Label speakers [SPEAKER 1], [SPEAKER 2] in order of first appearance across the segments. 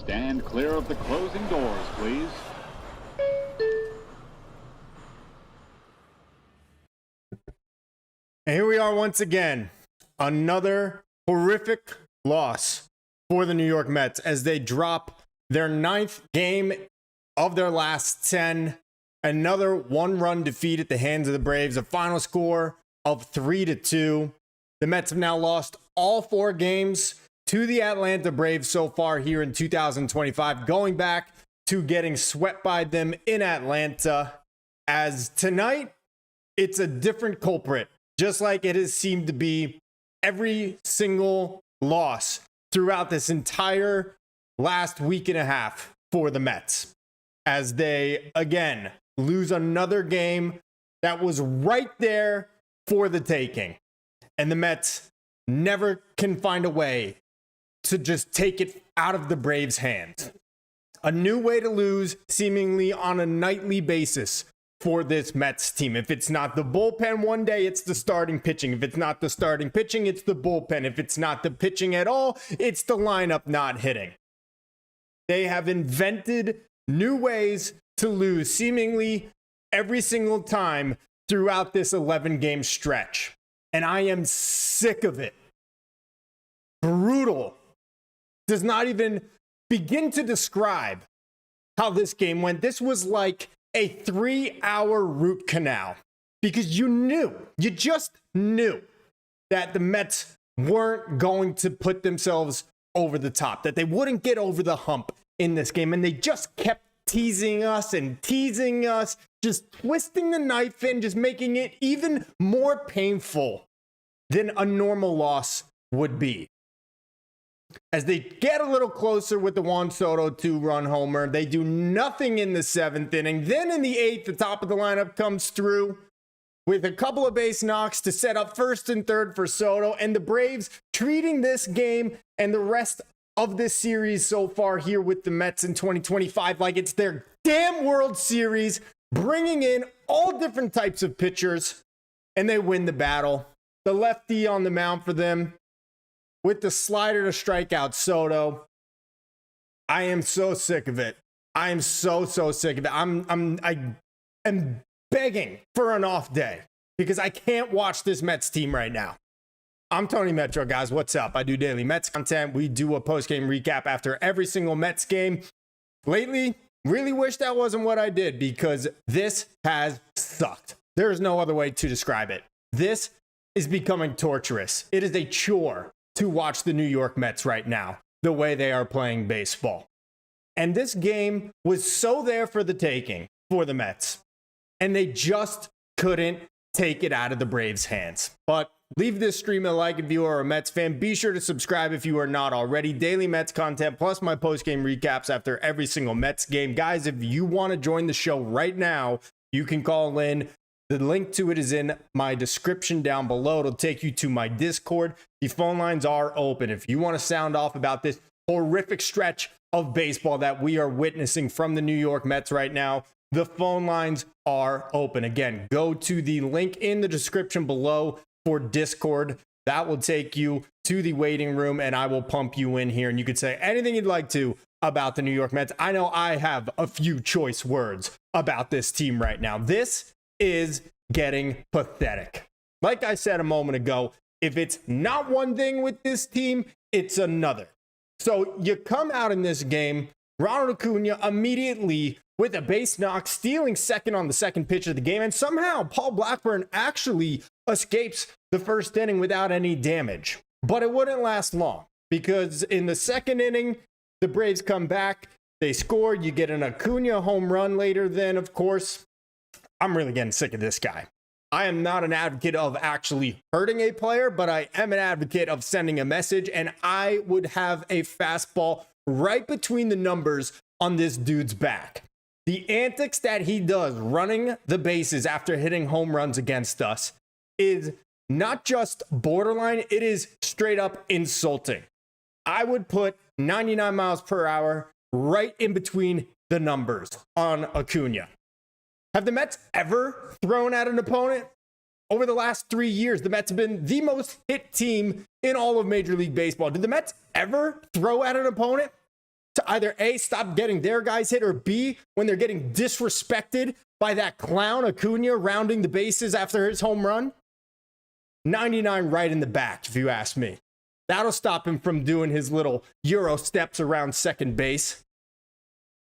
[SPEAKER 1] Stand clear of the closing doors, please.
[SPEAKER 2] And here we are once again. Another horrific loss for the New York Mets as they drop their 9th game of their last 10. Another one-run defeat at the hands of the Braves. A final score of 3-2. The Mets have now lost all 4 games to the Atlanta Braves so far here in 2025, going back to getting swept by them in Atlanta. As tonight, it's a different culprit, just like it has seemed to be every single loss throughout this entire last week and a half for the Mets, as they again lose another game that was right there for the taking. And the Mets never can find a way to just take it out of the Braves' hands. A new way to lose seemingly on a nightly basis for this Mets team. If it's not the bullpen one day, it's the starting pitching. If it's not the starting pitching, it's the bullpen. If it's not the pitching at all, it's the lineup not hitting. They have invented new ways to lose seemingly every single time throughout this 11-game stretch. And I am sick of it. Brutal. Does not even begin to describe how this game went. This was like a 3-hour root canal, because you just knew that the Mets weren't going to put themselves over the top, that they wouldn't get over the hump in this game. And they just kept teasing us, just twisting the knife in, just making it even more painful than a normal loss would be. As they get a little closer with the Juan Soto 2-run homer, they do nothing in the 7th inning. Then in the 8th, the top of the lineup comes through with a couple of base knocks to set up 1st and 3rd for Soto. And the Braves treating this game and the rest of this series so far here with the Mets in 2025 like it's their damn World Series, bringing in all different types of pitchers, and they win the battle. The lefty on the mound for them with the slider to strike out Soto. I am so sick of it. I am so sick of it. I am begging for an off day because I can't watch this Mets team right now. I'm Tony Metro, guys. What's up? I do daily Mets content. We do a post-game recap after every single Mets game. Lately, really wish that wasn't what I did, because this has sucked. There is no other way to describe it. This is becoming torturous. It is a chore to watch the New York Mets right now, the way they are playing baseball. And this game was so there for the taking for the Mets, and they just couldn't take it out of the Braves' hands. But leave this stream a like if you are a Mets fan. Be sure to subscribe if you are not already. Daily Mets content plus my post-game recaps after every single Mets game. Guys, if you want to join the show right now, you can call in. The link to it is in my description down below. It'll take you to my Discord. The phone lines are open. If you want to sound off about this horrific stretch of baseball that we are witnessing from the New York Mets right now, the phone lines are open. Again, go to the link in the description below for Discord. That will take you to the waiting room, and I will pump you in here, and you could say anything you'd like to about the New York Mets. I know I have a few choice words about this team right now. This is getting pathetic. Like I said a moment ago, if it's not one thing with this team, it's another. So you come out in this game, Ronald Acuna immediately with a base knock, stealing second on the second pitch of the game, and somehow Paul Blackburn actually escapes the first inning without any damage. But it wouldn't last long, because in the 2nd inning, the Braves come back, they score, you get an Acuna home run later. Then, of course, I'm really getting sick of this guy. I am not an advocate of actually hurting a player, but I am an advocate of sending a message, and I would have a fastball right between the numbers on this dude's back. The antics that he does running the bases after hitting home runs against us is not just borderline, it is straight up insulting. I would put 99 miles per hour right in between the numbers on Acuna. Have the Mets ever thrown at an opponent? Over the last 3 years, the Mets have been the most hit team in all of Major League Baseball. Did the Mets ever throw at an opponent? to either A, stop getting their guys hit, or B, when they're getting disrespected by that clown Acuna rounding the bases after his home run? 99 right in the back, if you ask me. That'll stop him from doing his little Euro steps around second base.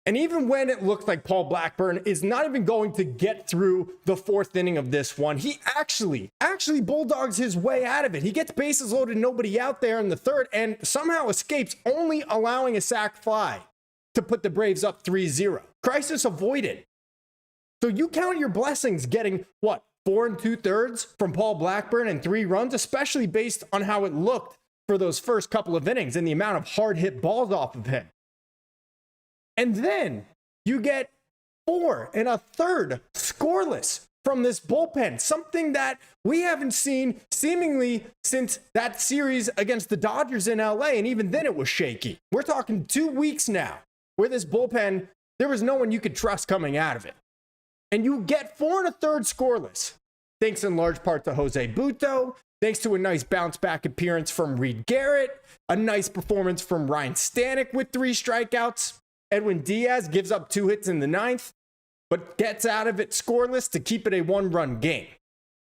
[SPEAKER 2] And even when it looks like Paul Blackburn is not even going to get through the fourth inning of this one, he actually bulldogs his way out of it. He gets bases loaded, nobody out there in the third, and somehow escapes, only allowing a sac fly to put the Braves up 3-0. Crisis avoided. So you count your blessings getting, what, 4 2/3 from Paul Blackburn and 3 runs, especially based on how it looked for those first couple of innings and the amount of hard hit balls off of him. And then you get 4 1/3 scoreless from this bullpen, something that we haven't seen seemingly since that series against the Dodgers in LA, and even then it was shaky. We're talking 2 weeks now where this bullpen, there was no one you could trust coming out of it. And you get 4 1/3 scoreless, thanks in large part to Jose Butto, thanks to a nice bounce back appearance from Reed Garrett, a nice performance from Ryan Stanek with 3 strikeouts. Edwin Diaz gives up 2 hits in the 9th, but gets out of it scoreless to keep it a 1-run game.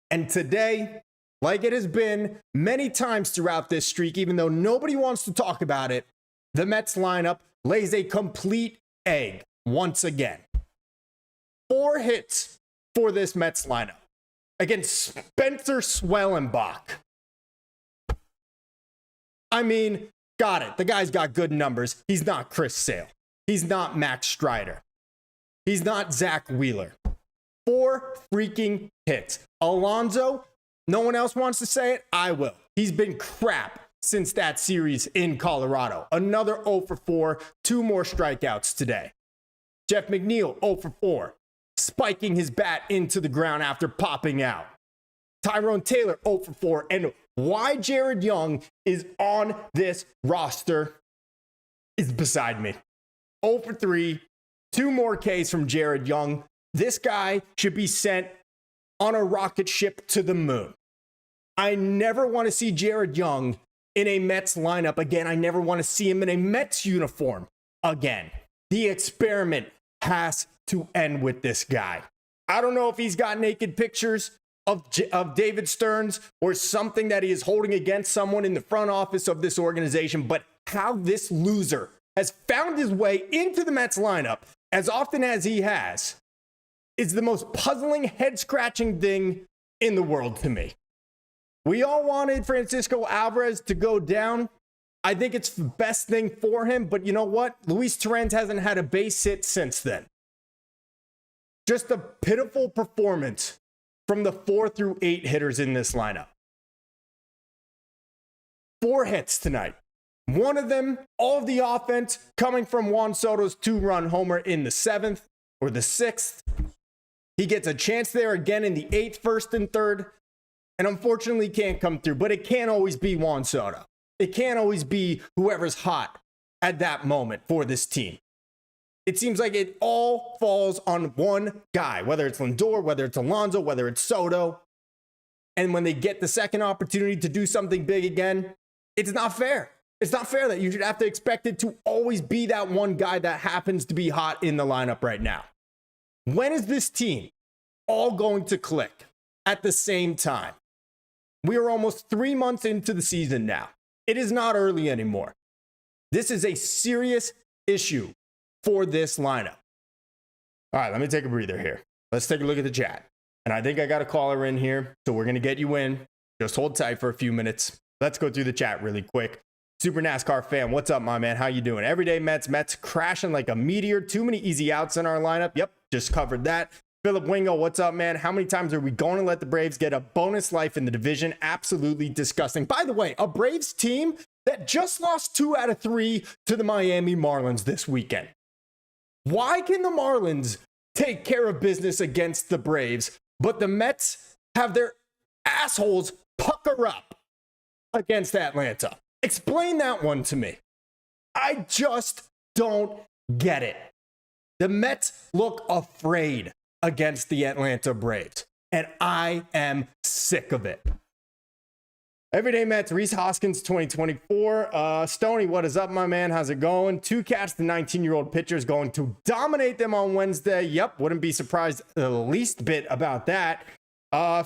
[SPEAKER 2] And today, like it has been many times throughout this streak, even though nobody wants to talk about it, the Mets lineup lays a complete egg once again. 4 hits for this Mets lineup against Spencer Swellenbach. I mean, got it. The guy's got good numbers. He's not Chris Sale. He's not Max Strider. He's not Zach Wheeler. 4 freaking hits. Alonso, no one else wants to say it. I will. He's been crap since that series in Colorado. Another 0 for 4, 2 more strikeouts today. Jeff McNeil, 0 for 4, spiking his bat into the ground after popping out. Tyrone Taylor, 0 for 4. And why Jared Young is on this roster is beside me. 0 for 3, 2 more Ks from Jared Young. This guy should be sent on a rocket ship to the moon. I never want to see Jared Young in a Mets lineup again. I never want to see him in a Mets uniform again. The experiment has to end with this guy. I don't know if he's got naked pictures of David Stearns or something that he is holding against someone in the front office of this organization, but how this loser has found his way into the Mets lineup as often as he has is the most puzzling, head-scratching thing in the world to me. We all wanted Francisco Alvarez to go down. I think it's the best thing for him, but you know what? Luis Torrens hasn't had a base hit since then. Just a pitiful performance from the 4 through 8 hitters in this lineup. 4 hits tonight. One of them, all of the offense coming from Juan Soto's 2-run homer in the 7th or the 6th. He gets a chance there again in the 8th, 1st, and 3rd, and unfortunately can't come through. But it can't always be Juan Soto. It can't always be whoever's hot at that moment for this team. It seems like it all falls on one guy, whether it's Lindor, whether it's Alonso, whether it's Soto. And when they get the second opportunity to do something big again, it's not fair. It's not fair that you should have to expect it to always be that one guy that happens to be hot in the lineup right now. When is this team all going to click at the same time? We are almost 3 months into the season now. It is not early anymore. This is a serious issue for this lineup. All right, let me take a breather here. Let's take a look at the chat. And I think I got a caller in here, so we're going to get you in. Just hold tight for a few minutes. Let's go through the chat really quick. Super NASCAR fan, what's up, my man? How you doing? Everyday Mets crashing like a meteor. Too many easy outs in our lineup. Yep, just covered that. Philip Wingo, what's up, man? How many times are we going to let the Braves get a bonus life in the division? Absolutely disgusting. By the way, a Braves team that just lost 2 out of 3 to the Miami Marlins this weekend. Why can the Marlins take care of business against the Braves, but the Mets have their assholes pucker up against Atlanta? Explain that one to me. I just don't get it. The Mets look afraid against the Atlanta Braves, and I am sick of it. Everyday Mets, Rhys Hoskins, 2024. Stoney, what is up, my man? How's it going? Two Cats, the 19-year-old pitcher, is going to dominate them on Wednesday. Yep, wouldn't be surprised the least bit about that.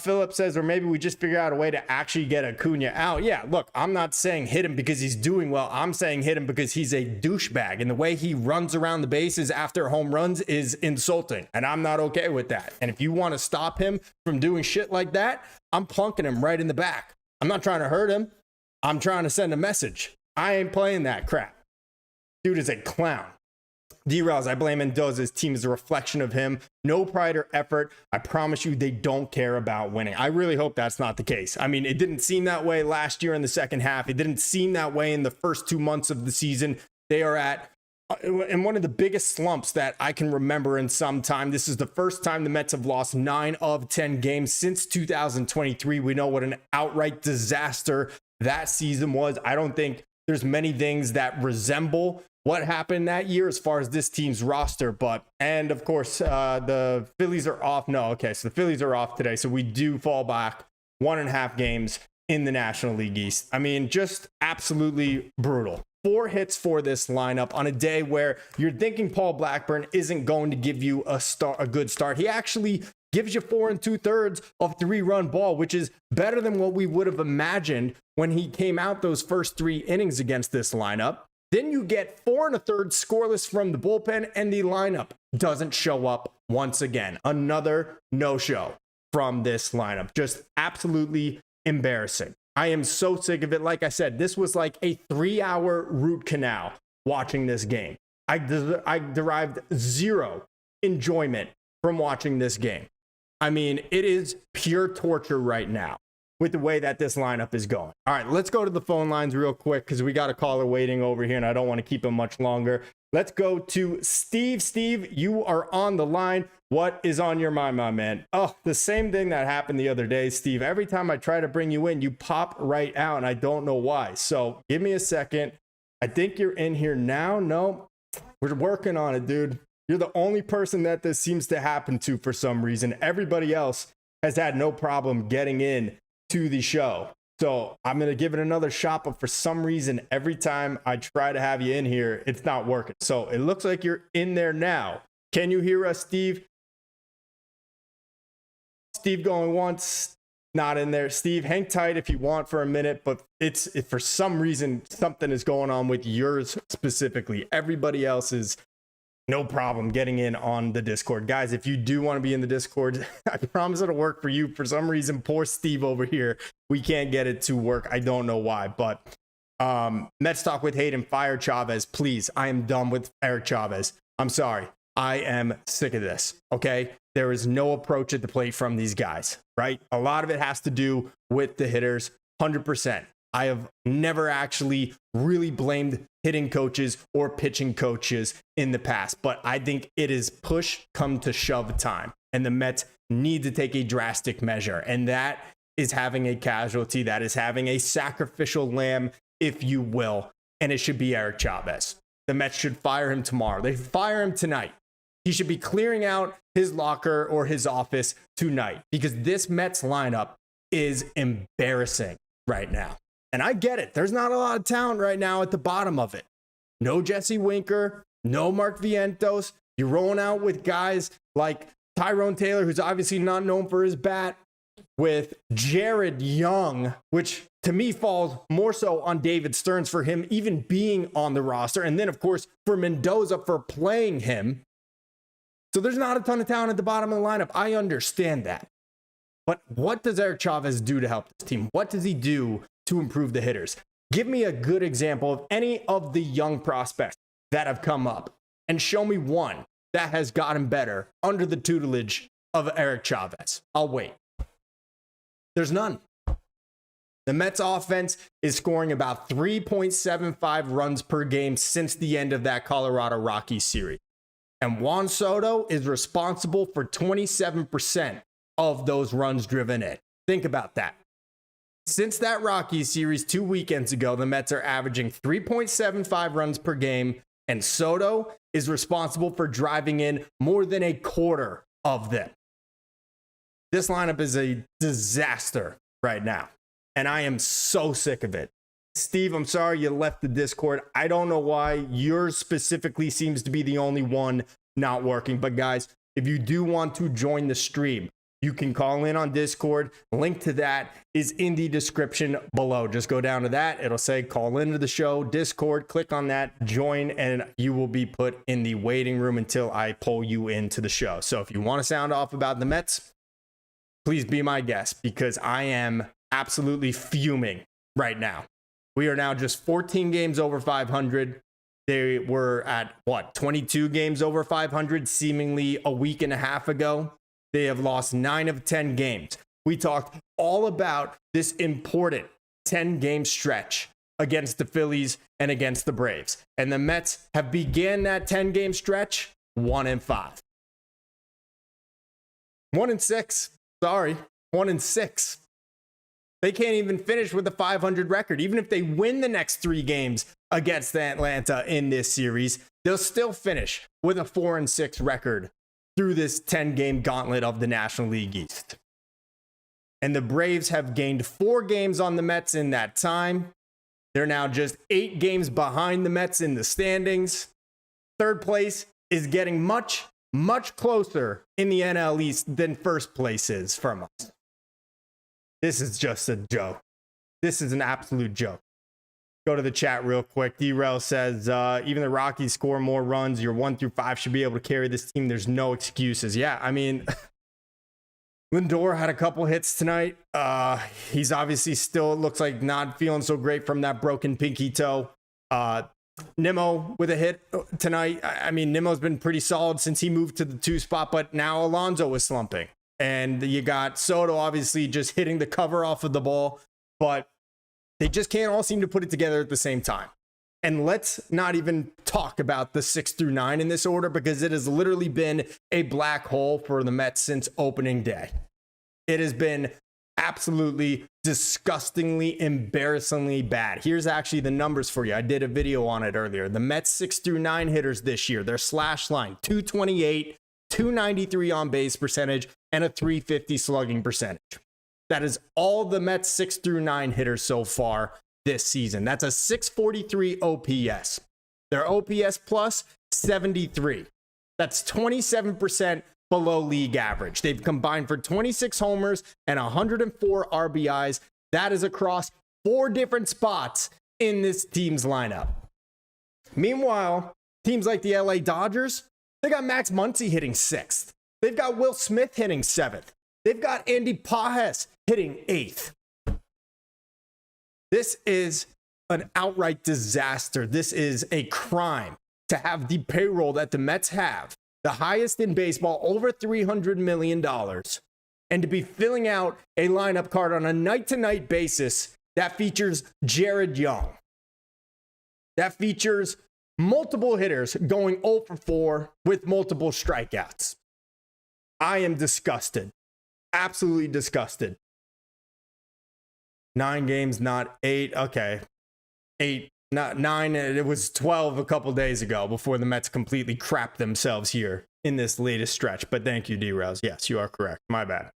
[SPEAKER 2] Philip says, or maybe we just figure out a way to actually get Acuna out. Yeah, look, I'm not saying hit him because he's doing well. I'm saying hit him because he's a douchebag. And the way he runs around the bases after home runs is insulting. And I'm not okay with that. And if you want to stop him from doing shit like that, I'm plunking him right in the back. I'm not trying to hurt him. I'm trying to send a message. I ain't playing that crap. Dude is a clown. D-Rails, I blame Mendoza's team is a reflection of him. No pride or effort. I promise you they don't care about winning. I really hope that's not the case. I mean, it didn't seem that way last year in the second half. It didn't seem that way in the first 2 months of the season. They are in one of the biggest slumps that I can remember in some time. This is the first time the Mets have lost 9 of 10 games since 2023. We know what an outright disaster that season was. I don't think there's many things that resemble what happened that year as far as this team's roster. And of course, the Phillies are off. No, okay, so the Phillies are off today. So we do fall back 1.5 games in the National League East. I mean, just absolutely brutal. 4 hits for this lineup on a day where you're thinking Paul Blackburn isn't going to give you a good start. He actually gives you 4 2/3 of 3-run ball, which is better than what we would have imagined when he came out those first 3 innings against this lineup. Then you get 4 1/3 scoreless from the bullpen, and the lineup doesn't show up once again. Another no-show from this lineup. Just absolutely embarrassing. I am so sick of it. Like I said, this was like a 3-hour root canal watching this game. I derived zero enjoyment from watching this game. I mean, it is pure torture right now with the way that this lineup is going. All right, let's go to the phone lines real quick because we got a caller waiting over here and I don't want to keep him much longer. Let's go to Steve. Steve, you are on the line. What is on your mind, my man? Oh, the same thing that happened the other day, Steve. Every time I try to bring you in, you pop right out and I don't know why. So give me a second. I think you're in here now. No, we're working on it, dude. You're the only person that this seems to happen to for some reason. Everybody else has had no problem getting in to the show. So I'm going to give it another shot, but for some reason, every time I try to have you in here, it's not working. So it looks like you're in there now. Can you hear us, Steve? Steve going once, not in there. Steve, hang tight if you want for a minute, but if for some reason, something is going on with yours specifically. Everybody else is no problem getting in on the Discord. Guys, if you do want to be in the Discord, I promise it'll work for you. For some reason, poor Steve over here, we can't get it to work. I don't know why, but Mets Talk with Hayden, fire Chavez, please. I am done with Eric Chavez. I'm sorry. I am sick of this, okay? There is no approach at the plate from these guys, right? A lot of it has to do with the hitters, 100%. I have never actually really blamed hitting coaches or pitching coaches in the past, but I think it is push come to shove time, and the Mets need to take a drastic measure, and that is having a casualty, that is having a sacrificial lamb, if you will, and it should be Eric Chavez. The Mets should fire him tomorrow. They fire him tonight. He should be clearing out his locker or his office tonight because this Mets lineup is embarrassing right now. And I get it. There's not a lot of talent right now at the bottom of it. No Jesse Winker, no Mark Vientos. You're rolling out with guys like Tyrone Taylor, who's obviously not known for his bat, with Jared Young, which to me falls more so on David Stearns for him even being on the roster. And then, of course, for Mendoza for playing him. So there's not a ton of talent at the bottom of the lineup. I understand that. But what does Eric Chavez do to help this team? What does he do to improve the hitters? Give me a good example of any of the young prospects that have come up and show me one that has gotten better under the tutelage of Eric Chavez. I'll wait. There's none. The Mets offense is scoring about 3.75 runs per game since the end of that Colorado Rockies series. And Juan Soto is responsible for 27% of those runs driven in. Think about that. Since that Rockies series 2 weekends ago, the Mets are averaging 3.75 runs per game, and Soto is responsible for driving in more than a quarter of them. This lineup is a disaster right now. And I am so sick of it. Steve, I'm sorry you left the Discord. I don't know why. Yours specifically seems to be the only one not working. But guys, if you do want to join the stream, you can call in on Discord. Link to that is in the description below. Just go down to that. It'll say call into the show, Discord. Click on that, join, and you will be put in the waiting room until I pull you into the show. So if you want to sound off about the Mets, please be my guest, because I am absolutely fuming right now. We are now just 14 games over 500. They were at, 22 games over 500 seemingly a week and a half ago. They have lost 9 of 10 games. We talked all about this important 10-game stretch against the Phillies and against the Braves. And the Mets have began that 10-game stretch 1-5. 1-6. Sorry, 1-6. They can't even finish with a 500 record. Even if they win the next 3 games against Atlanta in this series, they'll still finish with a 4-6 record through this 10-game gauntlet of the National League East. And the Braves have gained 4 games on the Mets in that time. They're now just 8 games behind the Mets in the standings. Third place is getting much, much closer in the NL East than first place is from us. This is just a joke. This is an absolute joke. Go to the chat real quick. D-Rel says, even the Rockies score more runs. Your 1 through 5 should be able to carry this team. There's no excuses. Yeah, I mean, Lindor had a couple hits tonight. He's obviously still, looks like, not feeling so great from that broken pinky toe. Nimmo with a hit tonight. I mean, Nimmo's been pretty solid since he moved to the 2 spot, but now Alonso is slumping. And you got Soto obviously just hitting the cover off of the ball, but they just can't all seem to put it together at the same time. And let's not even talk about the 6 through 9 in this order, because it has literally been a black hole for the Mets since opening day. It has been absolutely disgustingly, embarrassingly bad. Here's actually the numbers for you. I did a video on it earlier. The Mets 6 through 9 hitters this year, their slash line, 228, 293 on base percentage, and a 350 slugging percentage. That is all the Mets 6 through 9 hitters so far this season. That's a 643 OPS. Their OPS plus 73. That's 27% below league average. They've combined for 26 homers and 104 RBIs. That is across 4 different spots in this team's lineup. Meanwhile, teams like the LA Dodgers, they got Max Muncy hitting 6th. They've got Will Smith hitting 7th. They've got Andy Pages hitting 8th. This is an outright disaster. This is a crime to have the payroll that the Mets have, the highest in baseball, over $300 million, and to be filling out a lineup card on a night-to-night basis that features Jared Young, that features multiple hitters going 0 for 4 with multiple strikeouts. I am disgusted. Absolutely disgusted. 9 games, not 8. Okay. 8, not 9. It was 12 a couple days ago before the Mets completely crapped themselves here in this latest stretch. But thank you, D-Rouse. Yes, you are correct. My bad.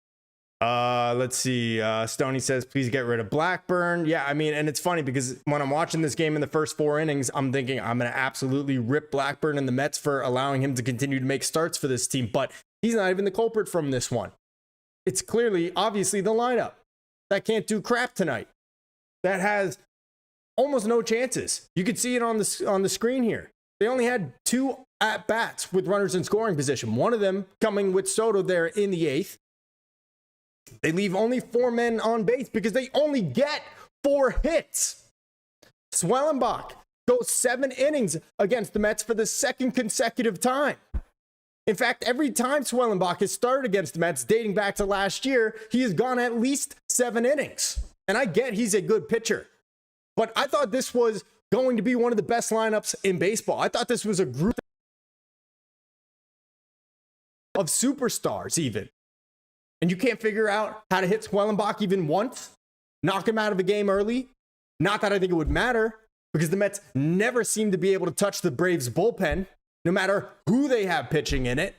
[SPEAKER 2] Let's see. Stoney says, please get rid of Blackburn. Yeah, I mean, and it's funny because when I'm watching this game in the first 4 innings, I'm thinking I'm going to absolutely rip Blackburn and the Mets for allowing him to continue to make starts for this team. But he's not even the culprit from this one. It's clearly, obviously, the lineup that can't do crap tonight. That has almost no chances. You could see it on the screen here. They only had 2 at-bats with runners in scoring position. One of them coming with Soto there in the 8th. They leave only 4 men on base because they only get 4 hits. Swellenbach goes 7 innings against the Mets for the 2nd consecutive time. In fact, every time Swellenbach has started against the Mets dating back to last year, he has gone at least 7 innings. And I get he's a good pitcher, but I thought this was going to be one of the best lineups in baseball. I thought this was a group of superstars even. And you can't figure out how to hit Swellenbach even once, knock him out of a game early. Not that I think it would matter, because the Mets never seem to be able to touch the Braves bullpen, no matter who they have pitching in it.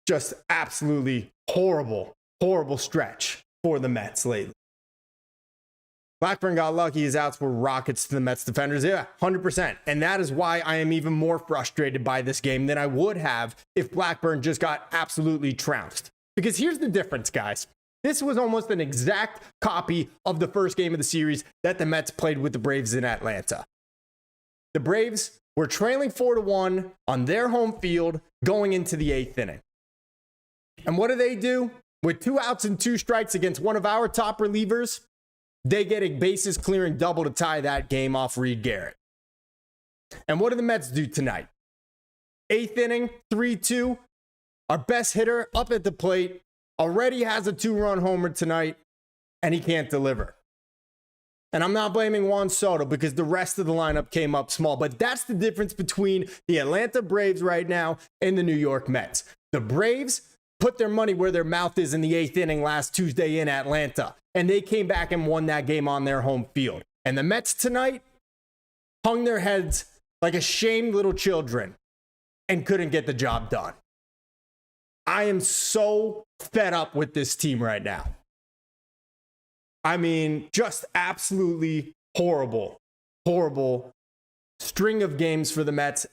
[SPEAKER 2] Just absolutely horrible, horrible stretch for the Mets lately. Blackburn got lucky. His outs were rockets to the Mets defenders. Yeah, 100%. And that is why I am even more frustrated by this game than I would have if Blackburn just got absolutely trounced. Because here's the difference, guys. This was almost an exact copy of the first game of the series that the Mets played with the Braves in Atlanta. The Braves were trailing 4-1 on their home field going into the 8th inning. And what do? With 2 outs and 2 strikes against one of our top relievers, they get a bases clearing double to tie that game off Reed Garrett. And what do the Mets do tonight? 8th inning, 3-2. Our best hitter up at the plate already has a 2-run homer tonight, and he can't deliver. And I'm not blaming Juan Soto because the rest of the lineup came up small, but that's the difference between the Atlanta Braves right now and the New York Mets. The Braves put their money where their mouth is in the 8th inning last Tuesday in Atlanta, and they came back and won that game on their home field. And the Mets tonight hung their heads like ashamed little children and couldn't get the job done. I am so fed up with this team right now. I mean, just absolutely horrible string of games for the Mets,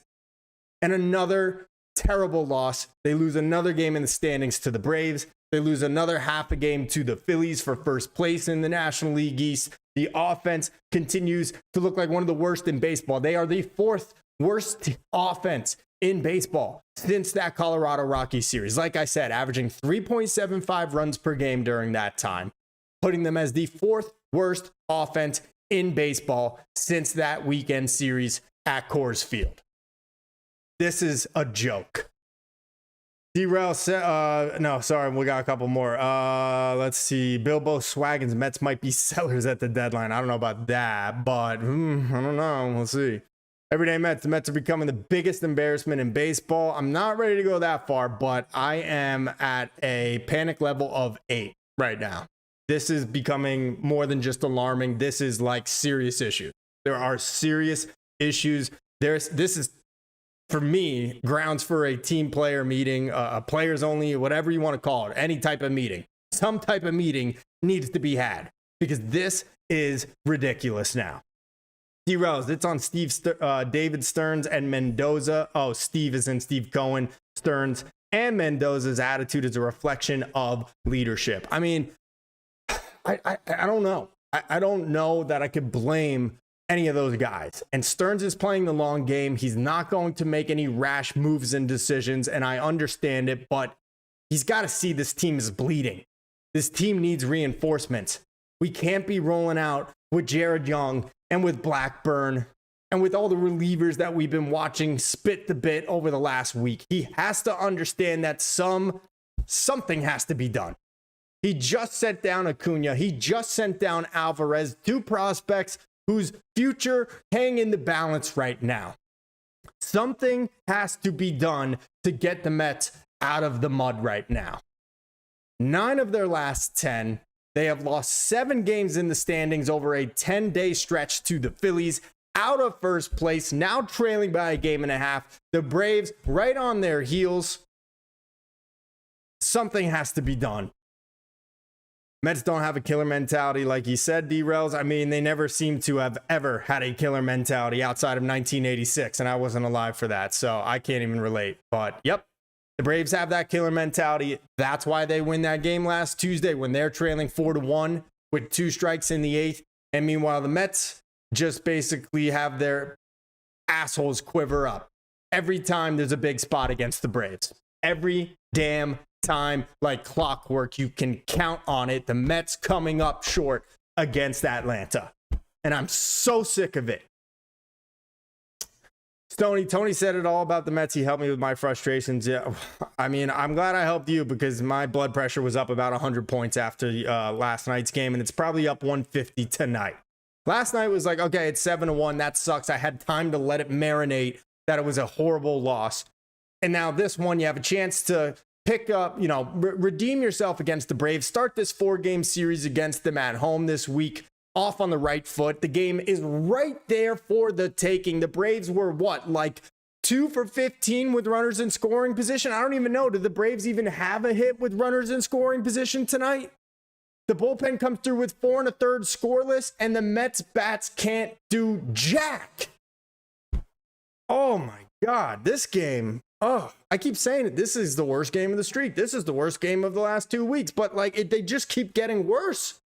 [SPEAKER 2] and another terrible loss. They lose another game in the standings to the Braves. They lose another half a game to the Phillies for first place in the National League East. The offense continues to look like one of the worst in baseball. They are the 4th worst offense in baseball since that Colorado Rockies series. Like I said, averaging 3.75 runs per game during that time, putting them as the 4th worst offense in baseball since that weekend series at Coors Field. This is a joke. D-Rail said, no, sorry, we got a couple more. Let's see. Bilbo Swaggins, Mets might be sellers at the deadline. I don't know about that, but I don't know. We'll see. Everyday Mets, the Mets are becoming the biggest embarrassment in baseball. I'm not ready to go that far, but I am at a panic level of 8 right now. This is becoming more than just alarming. This is like serious issues. There are serious issues. This is, for me, grounds for a team player meeting, a players only, whatever you want to call it, any type of meeting. Some type of meeting needs to be had because this is ridiculous now. D-Rose, it's on David Stearns and Mendoza. Oh, Steve is in Steve Cohen. Stearns and Mendoza's attitude is a reflection of leadership. I mean, I don't know. I don't know that I could blame any of those guys. And Stearns is playing the long game. He's not going to make any rash moves and decisions, and I understand it, but he's got to see this team is bleeding. This team needs reinforcements. We can't be rolling out with Jared Young and with Blackburn and with all the relievers that we've been watching spit the bit over the last week. He has to understand that something has to be done. He just sent down Acuna. He just sent down Alvarez, 2 prospects whose future hang in the balance right now. Something has to be done to get the Mets out of the mud right now. 9 of their last 10. They have lost 7 games in the standings over a 10-day stretch to the Phillies, out of first place, now trailing by a game and a half. The Braves right on their heels. Something has to be done. Mets don't have a killer mentality, like you said, D-Rails. I mean, they never seem to have ever had a killer mentality outside of 1986, and I wasn't alive for that, so I can't even relate. But, yep, the Braves have that killer mentality. That's why they win that game last Tuesday when they're trailing 4-1 with 2 strikes in the 8th. And meanwhile, the Mets just basically have their assholes quiver up every time there's a big spot against the Braves. Every damn time, like clockwork, you can count on it. The Mets coming up short against Atlanta. And I'm so sick of it. Tony said it all about the Mets. He helped me with my frustrations. Yeah, I mean, I'm glad I helped you because my blood pressure was up about 100 points after last night's game, and it's probably up 150 tonight. Last night was like, okay, it's 7-1. That sucks. I had time to let it marinate that it was a horrible loss. And now this one, you have a chance to pick up, redeem yourself against the Braves. Start this 4-game series against them at home this week off on the right foot. The game is right there for the taking. The Braves were like 2 for 15 with runners in scoring position? I don't even know. Did the Braves even have a hit with runners in scoring position tonight? The bullpen comes through with 4 1/3 scoreless, and the Mets bats can't do jack. Oh my God, this game. Oh, I keep saying it. This is the worst game of the streak. This is the worst game of the last 2 weeks. But they just keep getting worse.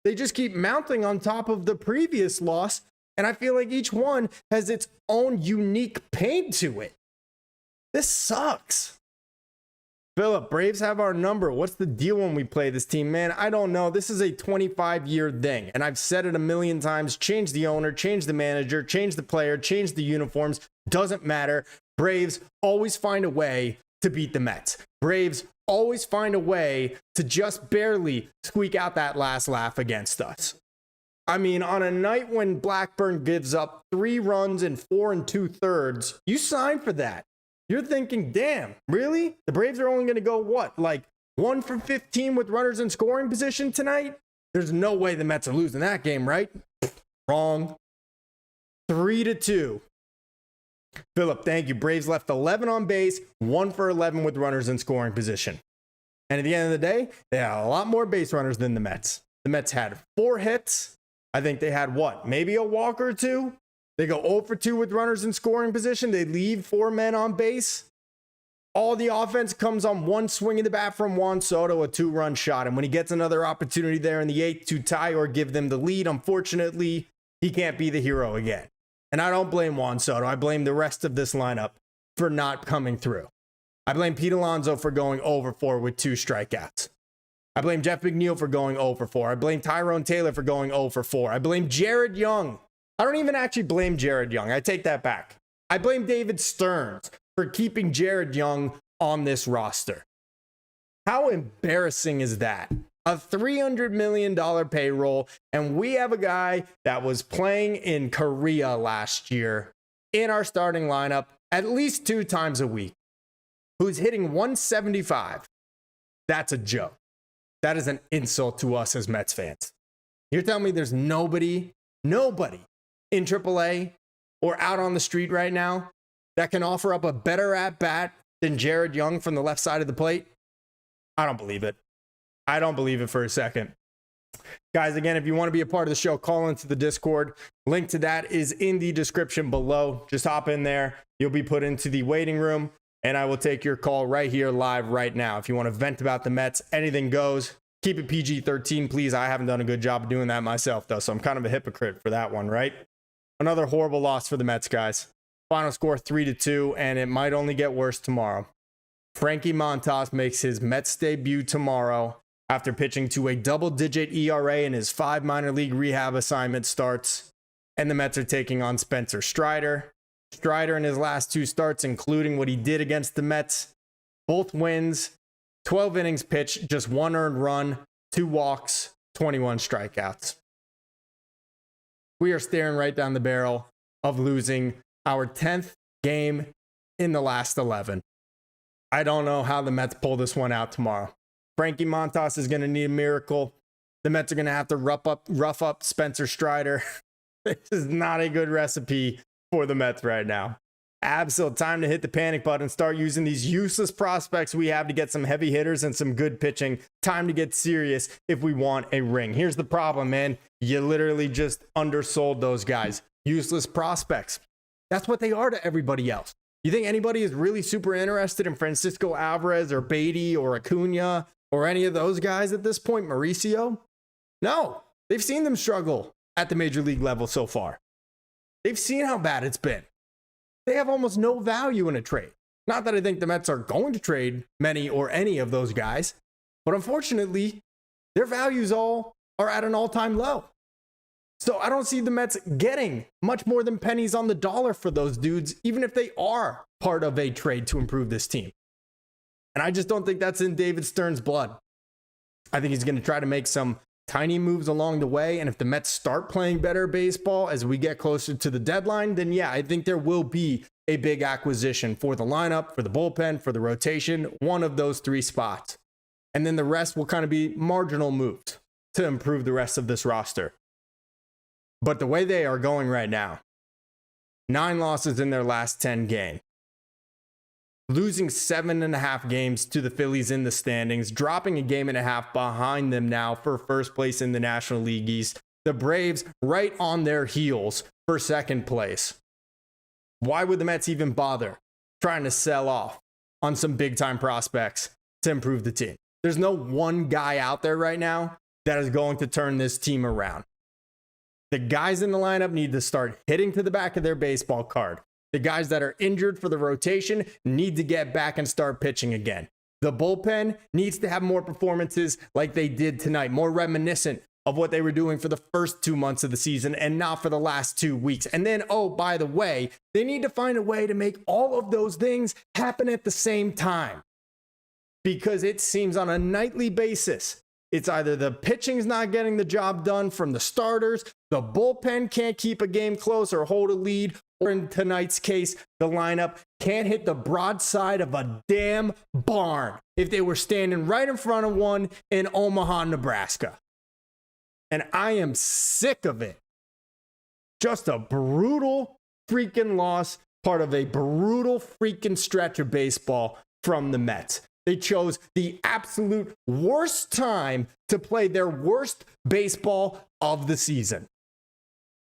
[SPEAKER 2] They just keep mounting on top of the previous loss. And I feel like each one has its own unique pain to it. This sucks. Philip, Braves have our number. What's the deal when we play this team? Man, I don't know. This is a 25-year thing. And I've said it a million times. Change the owner, change the manager, change the player, change the uniforms. Doesn't matter. Braves always find a way to beat the Mets. Braves always find a way to just barely squeak out that last laugh against us. I mean, on a night when Blackburn gives up 3 runs in 4 2/3, you sign for that. You're thinking, damn, really? The Braves are only going to go what? Like 1 for 15 with runners in scoring position tonight? There's no way the Mets are losing that game, right? Wrong. 3-2. Philip, thank you. Braves left 11 on base, 1 for 11 with runners in scoring position. And at the end of the day, they had a lot more base runners than the Mets. The Mets had 4 hits. I think they had what? Maybe a walk or 2. They go 0 for 2 with runners in scoring position. They leave 4 men on base. All the offense comes on one swing of the bat from Juan Soto, a 2-run shot. And when he gets another opportunity there in the 8th to tie or give them the lead, unfortunately, he can't be the hero again. And I don't blame Juan Soto. I blame the rest of this lineup for not coming through. I blame Pete Alonso for going 0 for 4 with 2 strikeouts. I blame Jeff McNeil for going 0 for 4. I blame Tyrone Taylor for going 0 for 4. I blame Jared Young. I don't even actually blame Jared Young. I take that back. I blame David Stearns for keeping Jared Young on this roster. How embarrassing is that? A $300 million payroll, and we have a guy that was playing in Korea last year in our starting lineup at least 2 times a week, who's hitting 175. That's a joke. That is an insult to us as Mets fans. You're telling me there's nobody in AAA or out on the street right now that can offer up a better at-bat than Jared Young from the left side of the plate? I don't believe it. I don't believe it for a second. Guys, again, if you want to be a part of the show, call into the Discord. Link to that is in the description below. Just hop in there. You'll be put into the waiting room, and I will take your call right here live right now. If you want to vent about the Mets, anything goes. Keep it PG-13, please. I haven't done a good job of doing that myself, though, so I'm kind of a hypocrite for that one, right? Another horrible loss for the Mets, guys. Final score 3-2, and it might only get worse tomorrow. Frankie Montas makes his Mets debut tomorrow after pitching to a double-digit ERA in his 5 minor league rehab assignment starts, and the Mets are taking on Spencer Strider. Strider in his last 2 starts, including what he did against the Mets, both wins, 12 innings pitched, just 1 earned run, 2 walks, 21 strikeouts. We are staring right down the barrel of losing our 10th game in the last 11. I don't know how the Mets pull this one out tomorrow. Frankie Montas is going to need a miracle. The Mets are going to have to rough up Spencer Strider. This is not a good recipe for the Mets right now. Absolute time to hit the panic button, start using these useless prospects we have to get some heavy hitters and some good pitching. Time to get serious if we want a ring. Here's the problem, man. You literally just undersold those guys. Useless prospects. That's what they are to everybody else. You think anybody is really super interested in Francisco Alvarez or Beatty or Acuna or any of those guys at this point? Mauricio? No. They've seen them struggle at the major league level so far. They've seen how bad it's been. They have almost no value in a trade. Not that I think the Mets are going to trade many or any of those guys, but unfortunately, their values all are at an all-time low. So I don't see the Mets getting much more than pennies on the dollar for those dudes, even if they are part of a trade to improve this team. And I just don't think that's in David Stearns' blood. I think he's going to try to make some tiny moves along the way. And if the Mets start playing better baseball as we get closer to the deadline, then yeah, I think there will be a big acquisition for the lineup, for the bullpen, for the rotation, one of those 3 spots. And then the rest will kind of be marginal moves to improve the rest of this roster. But the way they are going right now, 9 losses in their last 10 games. losing 7.5 games to the Phillies in the standings, dropping a game and a half behind them now for first place in the National League East. The Braves right on their heels for second place. Why would the Mets even bother trying to sell off on some big time prospects to improve the team? There's no one guy out there right now that is going to turn this team around. The guys in the lineup need to start hitting to the back of their baseball card. The guys that are injured for the rotation need to get back and start pitching again. The bullpen needs to have more performances like they did tonight, more reminiscent of what they were doing for the first 2 months of the season and not for the last 2 weeks. And then, oh, by the way, they need to find a way to make all of those things happen at the same time. Because it seems on a nightly basis, it's either the pitching's not getting the job done from the starters, the bullpen can't keep a game close or hold a lead, or in tonight's case, the lineup can't hit the broadside of a damn barn if they were standing right in front of one in Omaha, Nebraska. And I am sick of it. Just a brutal freaking loss, part of a brutal freaking stretch of baseball from the Mets. They chose the absolute worst time to play their worst baseball of the season.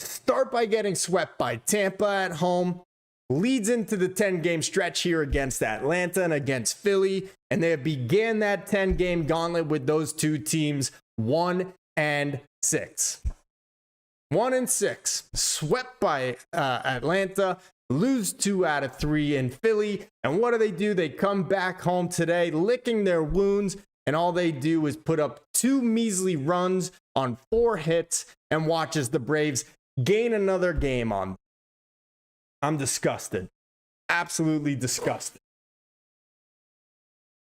[SPEAKER 2] Start by getting swept by Tampa at home, leads into the 10-game stretch here against Atlanta and against Philly, and they began that 10-game gauntlet with those two teams 1-6. 1-6, swept by Atlanta, lose 2 out of 3 in Philly. And what do? They come back home today, licking their wounds, and all they do is put up 2 measly runs on 4 hits and watch as the Braves gain another game on them. I'm disgusted. Absolutely disgusted.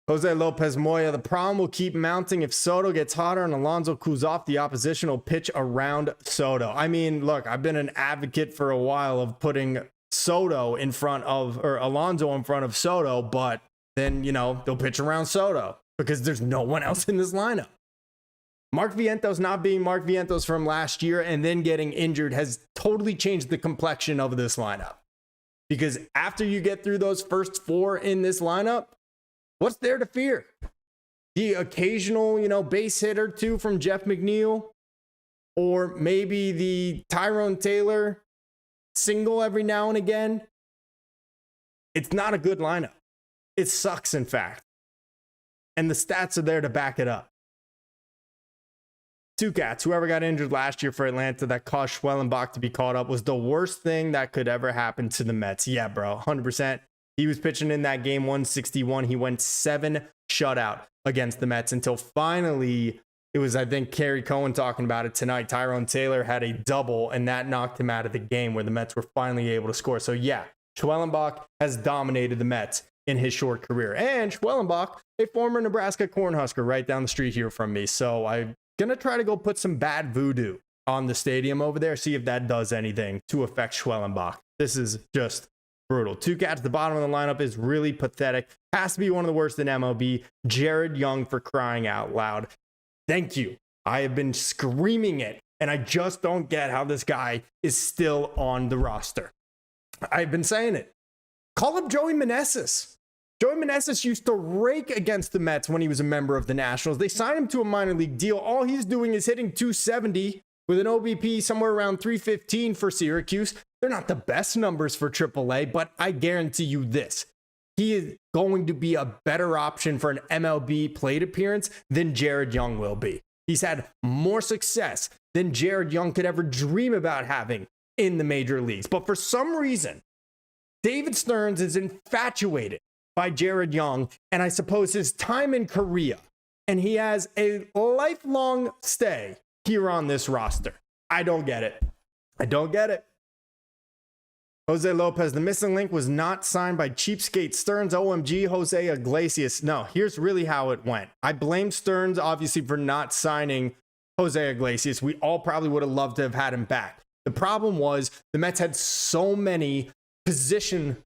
[SPEAKER 2] Jose Lopez Moya, the problem will keep mounting. If Soto gets hotter and Alonso cools off, the opposition will pitch around Soto. I mean, look, I've been an advocate for a while of putting Soto in front of, or Alonso in front of Soto, but then, they'll pitch around Soto because there's no one else in this lineup. Mark Vientos not being Mark Vientos from last year and then getting injured has totally changed the complexion of this lineup. Because after you get through those first 4 in this lineup, what's there to fear? The occasional, base hit or 2 from Jeff McNeil, or maybe the Tyrone Taylor single every now and again. It's not a good lineup. It sucks, in fact. And the stats are there to back it up. 2 cats, whoever got injured last year for Atlanta that caused Schwellenbach to be caught up was the worst thing that could ever happen to the Mets. Yeah, bro, 100%. He was pitching in that game 161. He went 7 shutout against the Mets until finally, it was, I think, Kerry Cohen talking about it tonight. Tyrone Taylor had a double, and that knocked him out of the game where the Mets were finally able to score. So yeah, Schwellenbach has dominated the Mets in his short career. And Schwellenbach, a former Nebraska Cornhusker right down the street here from me. So I'm going to try to go put some bad voodoo on the stadium over there, see if that does anything to affect Schwellenbach. This is just brutal. 2 cats at the bottom of the lineup is really pathetic. Has to be one of the worst in MLB. Jared Young, for crying out loud. Thank you. I have been screaming it, and I just don't get how this guy is still on the roster. I've been saying it. Call up Joey Meneses. Joey Meneses used to rake against the Mets when he was a member of the Nationals. They signed him to a minor league deal. All he's doing is hitting .270 with an OBP somewhere around .315 for Syracuse. They're not the best numbers for AAA, but I guarantee you this. He is going to be a better option for an MLB plate appearance than Jared Young will be. He's had more success than Jared Young could ever dream about having in the major leagues. But for some reason, David Stearns is infatuated by Jared Young, and I suppose his time in Korea, and he has a lifelong stay here on this roster. I don't get it. I don't get it. Jose Lopez, the missing link was not signed by cheapskate Stearns. OMG, Jose Iglesias. No, here's really how it went. I blame Stearns, obviously, for not signing Jose Iglesias. We all probably would have loved to have had him back. The problem was the Mets had so many position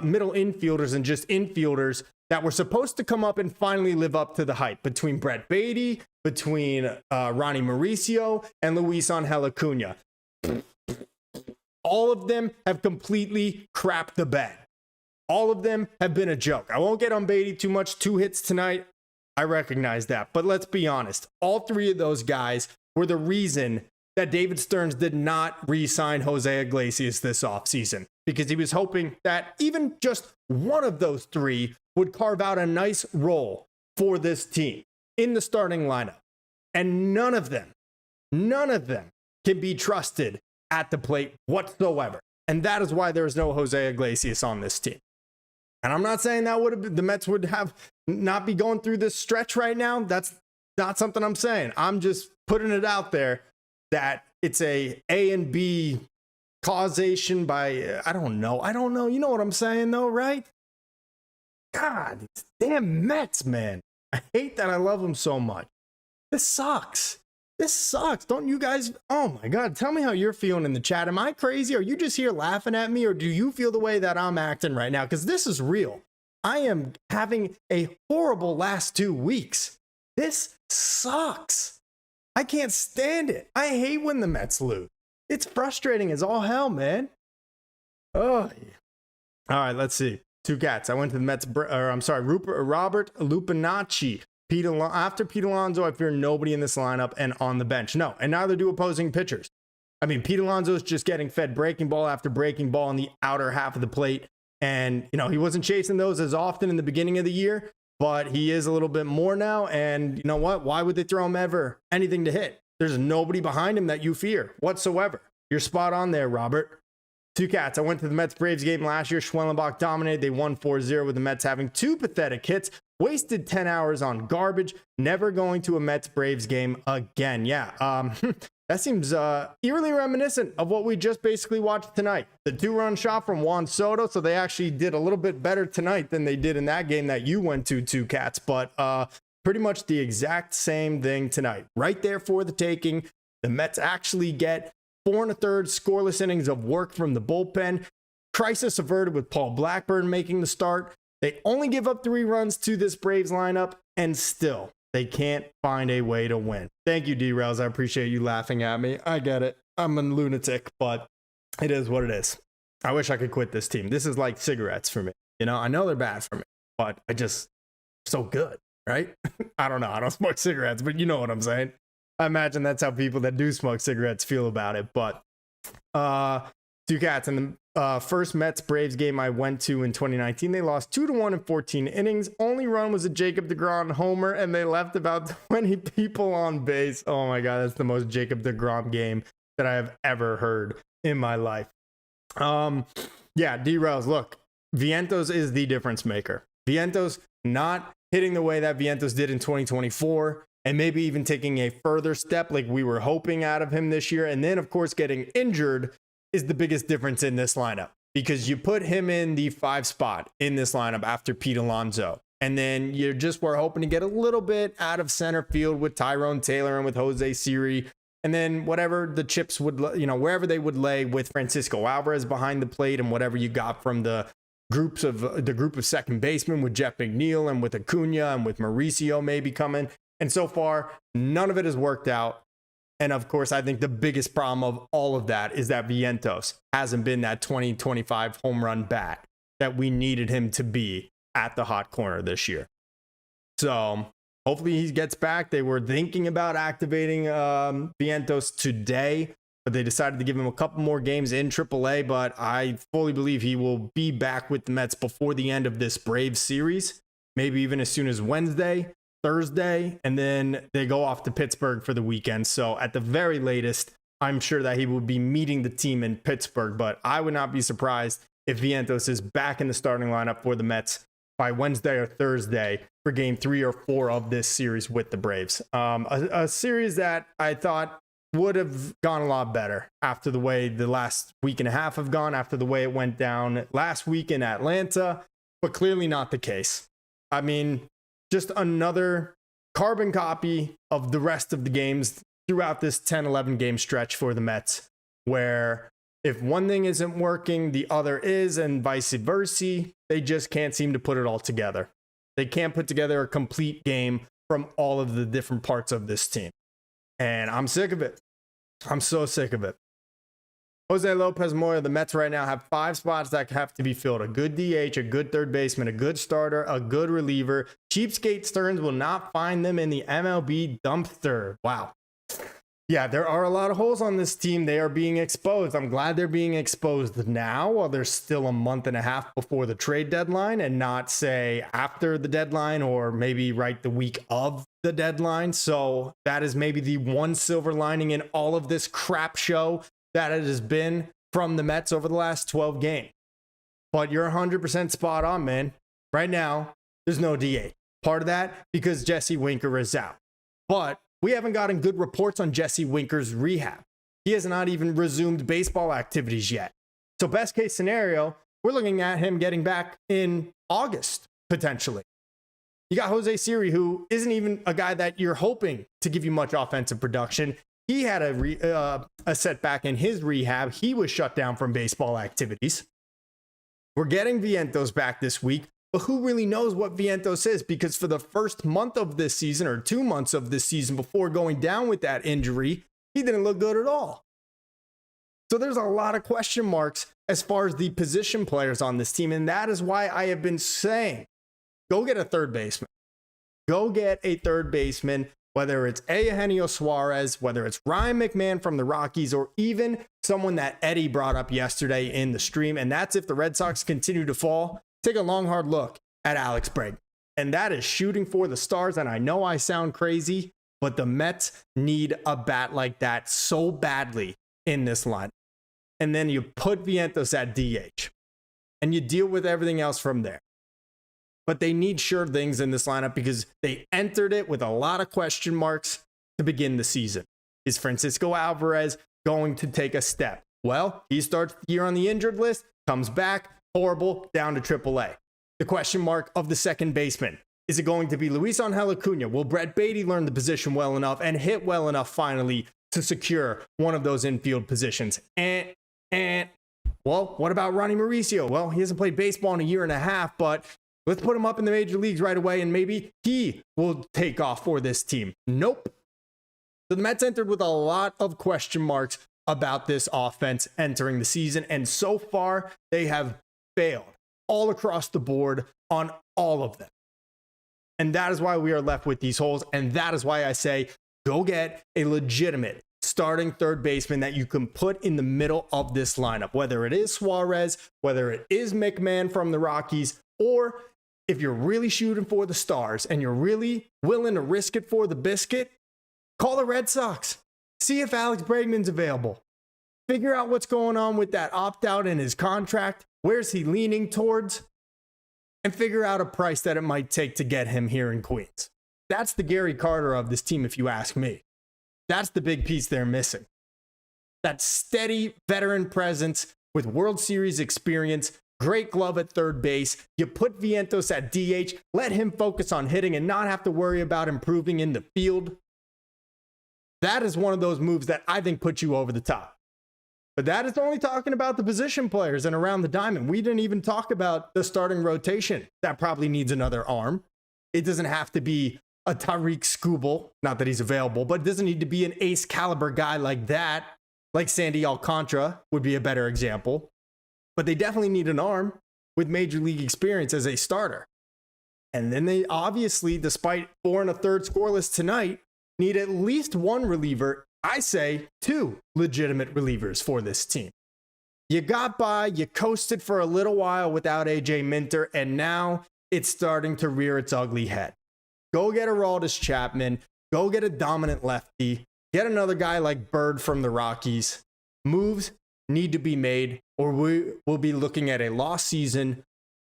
[SPEAKER 2] middle infielders and just infielders that were supposed to come up and finally live up to the hype, between Brett Beatty, between Ronnie Mauricio, and Luis Angel Acuna. All of them have completely crapped the bed. All of them have been a joke. I won't get on Beatty too much. 2 hits tonight. I recognize that. But let's be honest. All 3 of those guys were the reason that David Stearns did not re-sign Jose Iglesias this offseason, because he was hoping that even just one of those 3 would carve out a nice role for this team in the starting lineup. And none of them can be trusted at the plate whatsoever. And that is why there is no Jose Iglesias on this team. And I'm not saying that the Mets would have not be going through this stretch right now. That's not something I'm saying. I'm just putting it out there that it's a and B causation by, I don't know. You know what I'm saying though, right? God, these damn Mets, man. I hate that I love them so much. This sucks. Don't you guys? Oh my God. Tell me how you're feeling in the chat. Am I crazy? Are you just here laughing at me? Or do you feel the way that I'm acting right now? Because this is real. I am having a horrible last 2 weeks. This sucks. I can't stand it. I hate when the Mets lose. It's frustrating as all hell, man. Oh, all right. Let's see. 2 cats. I went to the Mets. Robert Lupinacci. After Pete Alonso, I fear nobody in this lineup and on the bench. No, and neither do opposing pitchers. I mean, Pete Alonso is just getting fed breaking ball after breaking ball in the outer half of the plate. And, he wasn't chasing those as often in the beginning of the year, but he is a little bit more now. And you know what? Why would they throw him ever anything to hit? There's nobody behind him that you fear whatsoever. You're spot on there, Robert. 2 cats. I went to the Mets-Braves game last year. Schwellenbach dominated. They won 4-0 with the Mets having 2 pathetic hits. Wasted 10 hours on garbage. Never going to a Mets-Braves game again. Yeah, that seems eerily reminiscent of what we just basically watched tonight. The 2-run shot from Juan Soto. So they actually did a little bit better tonight than they did in that game that you went to, 2 cats. But pretty much the exact same thing tonight. Right there for the taking. The Mets actually get 4 1/3 scoreless innings of work from the bullpen. Crisis averted with Paul Blackburn making the start. They only give up 3 runs to this Braves lineup, and still, they can't find a way to win. Thank you, D-Rails. I appreciate you laughing at me. I get it. I'm a lunatic, but it is what it is. I wish I could quit this team. This is like cigarettes for me. I know they're bad for me, but so good, right? I don't know. I don't smoke cigarettes, but you know what I'm saying. I imagine that's how people that do smoke cigarettes feel about it. But 2 cats. In the first Mets-Braves game I went to in 2019, they lost 2-1 in 14 innings. Only run was a Jacob deGrom homer, and they left about 20 people on base. Oh my God, that's the most Jacob deGrom game that I have ever heard in my life. Yeah, D-Rails, look, Vientos is the difference maker. Vientos not hitting the way that Vientos did in 2024. And maybe even taking a further step like we were hoping out of him this year. And then, of course, getting injured is the biggest difference in this lineup, because you put him in the 5 spot in this lineup after Pete Alonso. And then we're hoping to get a little bit out of center field with Tyrone Taylor and with Jose Siri. And then whatever the chips would, wherever they would lay with Francisco Alvarez behind the plate, and whatever you got from the group of second basemen with Jeff McNeil and with Acuna and with Mauricio maybe coming. And so far, none of it has worked out. And of course, I think the biggest problem of all of that is that Vientos hasn't been that 20-25 home run bat that we needed him to be at the hot corner this year. So hopefully he gets back. They were thinking about activating Vientos today, but they decided to give him a couple more games in AAA. But I fully believe he will be back with the Mets before the end of this Braves series, maybe even as soon as Wednesday, Thursday, and then they go off to Pittsburgh for the weekend. So at the very latest, I'm sure that he will be meeting the team in Pittsburgh, but I would not be surprised if Vientos is back in the starting lineup for the Mets by Wednesday or Thursday for game 3 or 4 of this series with the Braves. A series that I thought would have gone a lot better after the way the last week and a half have gone, after the way it went down last week in Atlanta, but clearly not the case. I mean, just another carbon copy of the rest of the games throughout this 10-11 game stretch for the Mets, where if one thing isn't working, the other is, and vice versa. They just can't seem to put it all together. They can't put together a complete game from all of the different parts of this team. And I'm sick of it. I'm so sick of it. Jose Lopez Moya, the Mets right now have 5 spots that have to be filled. A good DH, a good third baseman, a good starter, a good reliever. Cheapskate Stearns will not find them in the MLB dumpster. Wow. Yeah, there are a lot of holes on this team. They are being exposed. I'm glad they're being exposed now while there's still a month and a half before the trade deadline, and not say after the deadline or maybe right the week of the deadline. So that is maybe the one silver lining in all of this crap show that it has been from the Mets over the last 12 games. But you're 100% spot on, man. Right now, there's no DH. Part of that because Jesse Winker is out. But we haven't gotten good reports on Jesse Winker's rehab. He has not even resumed baseball activities yet. So best case scenario, we're looking at him getting back in August, potentially. You got Jose Siri, who isn't even a guy that you're hoping to give you much offensive production. He had a setback in his rehab. He was shut down from baseball activities. We're getting Vientos back this week. But who really knows what Vientos is? Because for the first month of this season, or 2 months of this season before going down with that injury, he didn't look good at all. So there's a lot of question marks as far as the position players on this team. And that is why I have been saying, go get a third baseman. Go get a third baseman, whether it's Eugenio Suarez, whether it's Ryan McMahon from the Rockies, or even someone that Eddie brought up yesterday in the stream. And that's if the Red Sox continue to fall. Take a long, hard look at Alex Bregman. And that is shooting for the stars. And I know I sound crazy, but the Mets need a bat like that so badly in this line. And then you put Vientos at DH. And you deal with everything else from there. But they need sure things in this lineup because they entered it with a lot of question marks to begin the season. Is Francisco Alvarez going to take a step? Well, he starts the year on the injured list, comes back, horrible, down to AAA. The question mark of the second baseman. Is it going to be Luis Angel Acuna? Will Brett Beatty learn the position well enough and hit well enough finally to secure one of those infield positions? Well, what about Ronnie Mauricio? Well, he hasn't played baseball in a year and a half, but let's put him up in the major leagues right away and maybe he will take off for this team. Nope. So the Mets entered with a lot of question marks about this offense entering the season, and so far they have failed all across the board on all of them. And that is why we are left with these holes. And that is why I say, go get a legitimate starting third baseman that you can put in the middle of this lineup, whether it is Suarez, whether it is McMahon from the Rockies, or if you're really shooting for the stars and you're really willing to risk it for the biscuit, call the Red Sox. See if Alex Bregman's available. Figure out what's going on with that opt-out in his contract. Where's he leaning towards? And figure out a price that it might take to get him here in Queens. That's the Gary Carter of this team, if you ask me. That's the big piece they're missing. That steady veteran presence with World Series experience, great glove at third base. You put Vientos at DH, let him focus on hitting and not have to worry about improving in the field. That is one of those moves that I think puts you over the top. But that is only talking about the position players and around the diamond. We didn't even talk about the starting rotation. That probably needs another arm. It doesn't have to be a Tariq Skubal, not that he's available, but it doesn't need to be an ace caliber guy like that. Like Sandy Alcantara would be a better example. But they definitely need an arm with major league experience as a starter. And then they obviously, despite 4 1/3 scoreless tonight, need at least one reliever. I say 2 legitimate relievers for this team. You got by, you coasted for a little while without AJ Minter, and now it's starting to rear its ugly head. Go get Aroldis Chapman. Go get a dominant lefty. Get another guy like Bird from the Rockies. Moves need to be made, or we will be looking at a lost season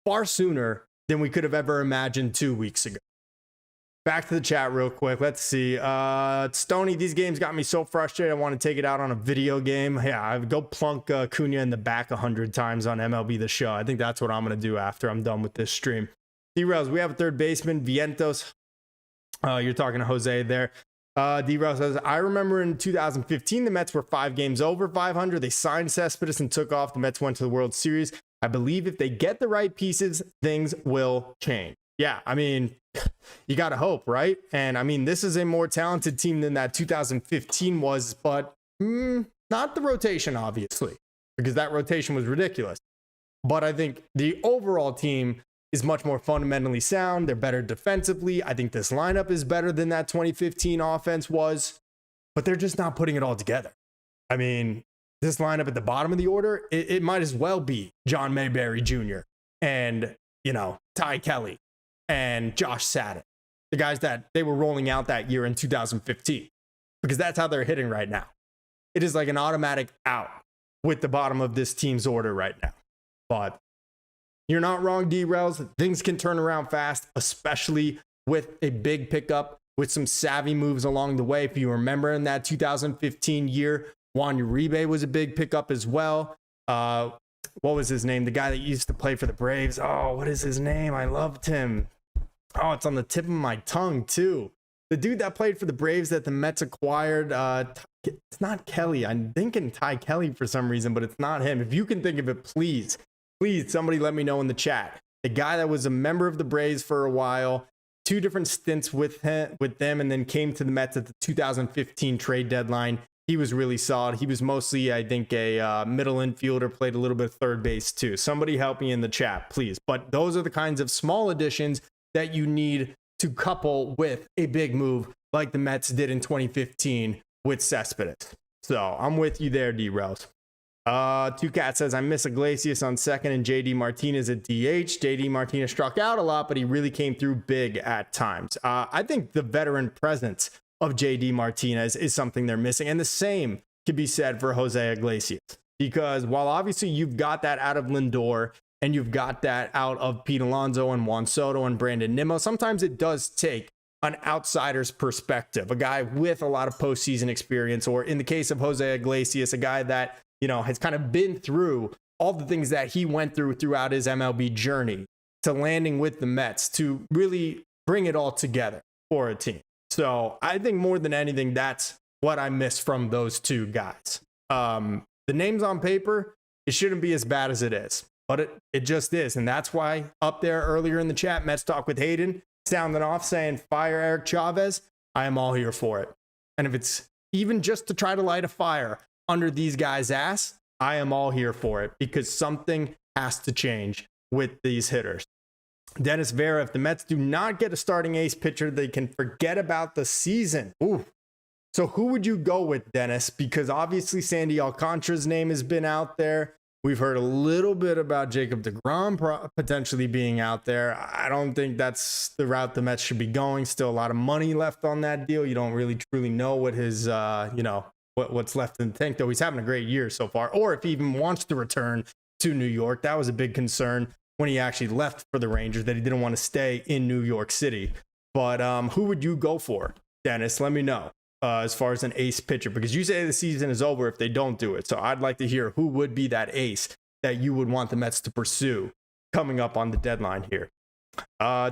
[SPEAKER 2] far sooner than we could have ever imagined 2 weeks ago. Back to the chat real quick. Let's see. Stoney, these games got me so frustrated. I want to take it out on a video game. Yeah, I would go plunk Cunha in the back 100 times on MLB The Show. I think that's what I'm going to do after I'm done with this stream. D-Rose, we have a third baseman, Vientos. You're talking to Jose there. D-Rose says, I remember in 2015, the Mets were 5 games over 500. They signed Cespedes and took off. The Mets went to the World Series. I believe if they get the right pieces, things will change. Yeah, I mean, you got to hope, right? And I mean, this is a more talented team than that 2015 was, but not the rotation, obviously. because that rotation was ridiculous. But I think the overall team is much more fundamentally sound. They're better defensively. I think this lineup is better than that 2015 offense was, but they're just not putting it all together. I mean, this lineup at the bottom of the order, it might as well be John Mayberry Jr. and, Ty Kelly and Josh Sadden, the guys that they were rolling out that year in 2015, because that's how they're hitting right now. It is like an automatic out with the bottom of this team's order right now. But you're not wrong, D-Rails. Things can turn around fast, especially with a big pickup, with some savvy moves along the way. If you remember in that 2015 year, Juan Uribe was a big pickup as well. What was his name? The guy that used to play for the Braves. Oh, what is his name? I loved him. Oh, it's on the tip of my tongue, too. The dude that played for the Braves that the Mets acquired, it's not Kelly. I'm thinking Ty Kelly for some reason, but it's not him. If you can think of it, please, somebody let me know in the chat. The guy that was a member of the Braves for a while, 2 different stints with them, and then came to the Mets at the 2015 trade deadline. He was really solid. He was mostly, I think, a middle infielder, played a little bit of third base too. Somebody help me in the chat, please. But those are the kinds of small additions that you need to couple with a big move like the Mets did in 2015 with Cespedes. So I'm with you there, D-Rels. Two Cat says, I miss Iglesias on second and JD Martinez at DH. JD Martinez struck out a lot, but he really came through big at times. I think the veteran presence of JD Martinez is something they're missing. And the same could be said for Jose Iglesias, because while obviously you've got that out of Lindor and you've got that out of Pete Alonso and Juan Soto and Brandon Nimmo, sometimes it does take an outsider's perspective, a guy with a lot of postseason experience, or in the case of Jose Iglesias, a guy that, has kind of been through all the things that he went through throughout his MLB journey to landing with the Mets to really bring it all together for a team. So I think more than anything, that's what I miss from those two guys. The names on paper, it shouldn't be as bad as it is, but it just is. And that's why up there earlier in the chat, Mets Talk with Hayden, sounding off saying, fire Eric Chavez, I am all here for it. And if it's even just to try to light a fire under these guys' ass, I am all here for it, because something has to change with these hitters. Dennis Vera, if the Mets do not get a starting ace pitcher, they can forget about the season. Ooh. So who would you go with, Dennis? Because obviously Sandy Alcantara's name has been out there. We've heard a little bit about Jacob deGrom potentially being out there. I don't think that's the route the Mets should be going. Still a lot of money left on that deal. You don't really truly know what his, what's left in the tank, though he's having a great year so far, or if he even wants to return to New York. That was a big concern when he actually left for the Rangers, that he didn't want to stay in New York City. But who would you go for, Dennis? Let me know as far as an ace pitcher, because you say the season is over if they don't do it. So I'd like to hear who would be that ace that you would want the Mets to pursue coming up on the deadline here.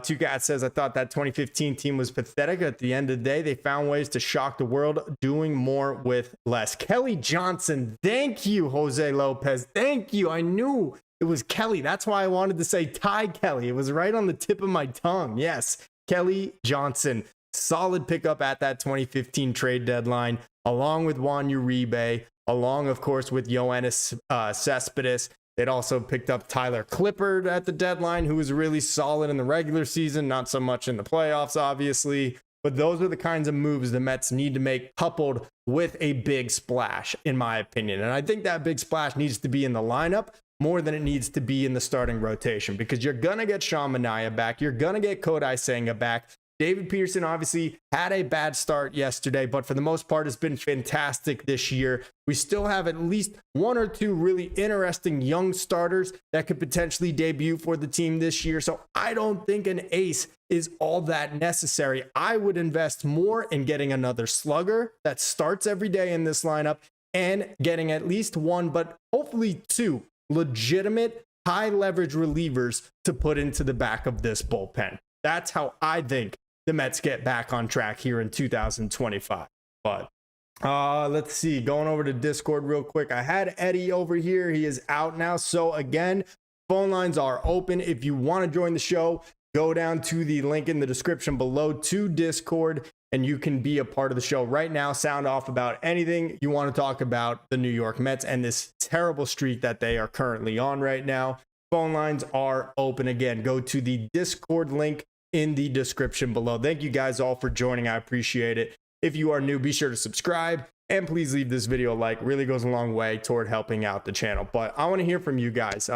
[SPEAKER 2] Two Cats says, I thought that 2015 team was pathetic. At the end of the day, they found ways to shock the world, doing more with less. Kelly Johnson, thank you, Jose Lopez. Thank you. I knew it was Kelly. That's why I wanted to say Ty Kelly. It was right on the tip of my tongue. Yes, Kelly Johnson. Solid pickup at that 2015 trade deadline, along with Juan Uribe, along, of course, with Yoenis Cespedes. They'd also picked up Tyler Clippard at the deadline, who was really solid in the regular season, not so much in the playoffs, obviously. But those are the kinds of moves the Mets need to make, coupled with a big splash, in my opinion. And I think that big splash needs to be in the lineup more than it needs to be in the starting rotation, because you're going to get Sean Manaea back. You're going to get Kodai Senga back. David Peterson obviously had a bad start yesterday, but for the most part has been fantastic this year. We still have at least one or two really interesting young starters that could potentially debut for the team this year. So I don't think an ace is all that necessary. I would invest more in getting another slugger that starts every day in this lineup, and getting at least one, but hopefully two legitimate high leverage relievers to put into the back of this bullpen. That's how I think the Mets get back on track here in 2025. But let's see, going over to Discord real quick. I had Eddie over here. He is out now. So again, phone lines are open. If you want to join the show, go down to the link in the description below to Discord and you can be a part of the show right now. Sound off about anything you want to talk about the New York Mets and this terrible streak that they are currently on right now. Phone lines are open again. Go to the Discord link in the description below. Thank you guys all for joining. I appreciate it. If you are new, be sure to subscribe and please leave this video a like. Really goes a long way toward helping out the channel. But I want to hear from you guys.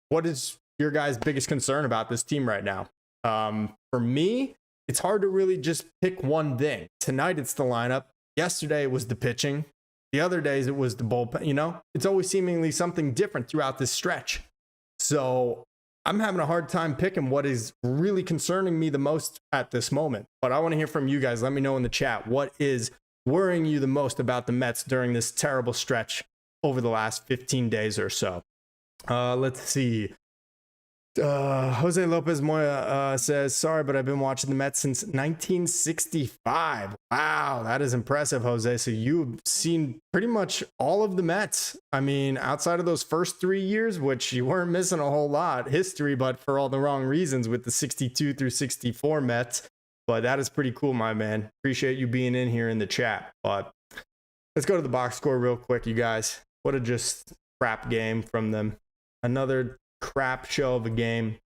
[SPEAKER 2] What is your guys' biggest concern about this team right now? For me, it's hard to really just pick one thing. Tonight, it's the lineup. Yesterday, it was the pitching. The other days, it was the bullpen. You know, it's always seemingly something different throughout this stretch. So I'm having a hard time picking what is really concerning me the most at this moment. But I want to hear from you guys. Let me know in the chat what is worrying you the most about the Mets during this terrible stretch over the last 15 days or so. Let's see. Jose Lopez Moya says, sorry, but I've been watching the Mets since 1965. Wow, that is impressive, Jose. So you've seen pretty much all of the Mets. I mean, outside of those first 3 years, which you weren't missing a whole lot history, but for all the wrong reasons with the 62 through 64 Mets. But that is pretty cool, my man. Appreciate you being in here in the chat. But let's go to the box score real quick, you guys. What a just crap game from them. Another crap show of a game.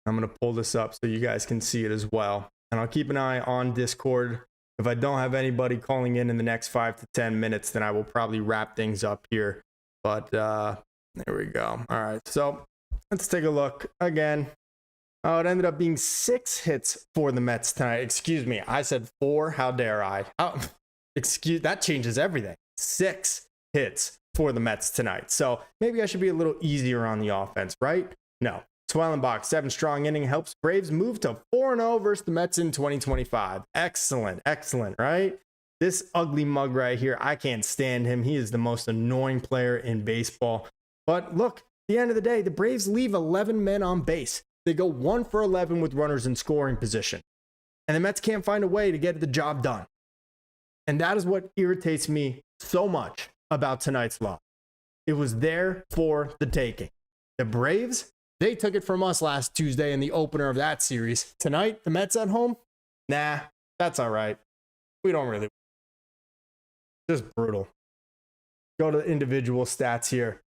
[SPEAKER 2] I'm going to pull this up so you guys can see it as well. And I'll keep an eye on Discord. If I don't have anybody calling in the next 5 to 10 minutes, then I will probably wrap things up here. But there we go. All right. So let's take a look again. Oh, it ended up being 6 hits for the Mets tonight. Excuse me. I said 4. How dare I? That changes everything. 6 hits for the Mets tonight. So maybe I should be a little easier on the offense, right? No. Swellenbach, 7 strong inning, helps Braves move to 4-0 versus the Mets in 2025. Excellent. Excellent, right? This ugly mug right here, I can't stand him. He is the most annoying player in baseball. But look, at the end of the day, the Braves leave 11 men on base. They go 1 for 11 with runners in scoring position. And the Mets can't find a way to get the job done. And that is what irritates me so much about tonight's loss. It was there for the taking. The Braves, they took it from us last Tuesday in the opener of that series. Tonight, the Mets at home? Nah, that's all right. We don't really. Just brutal. Go to the individual stats here.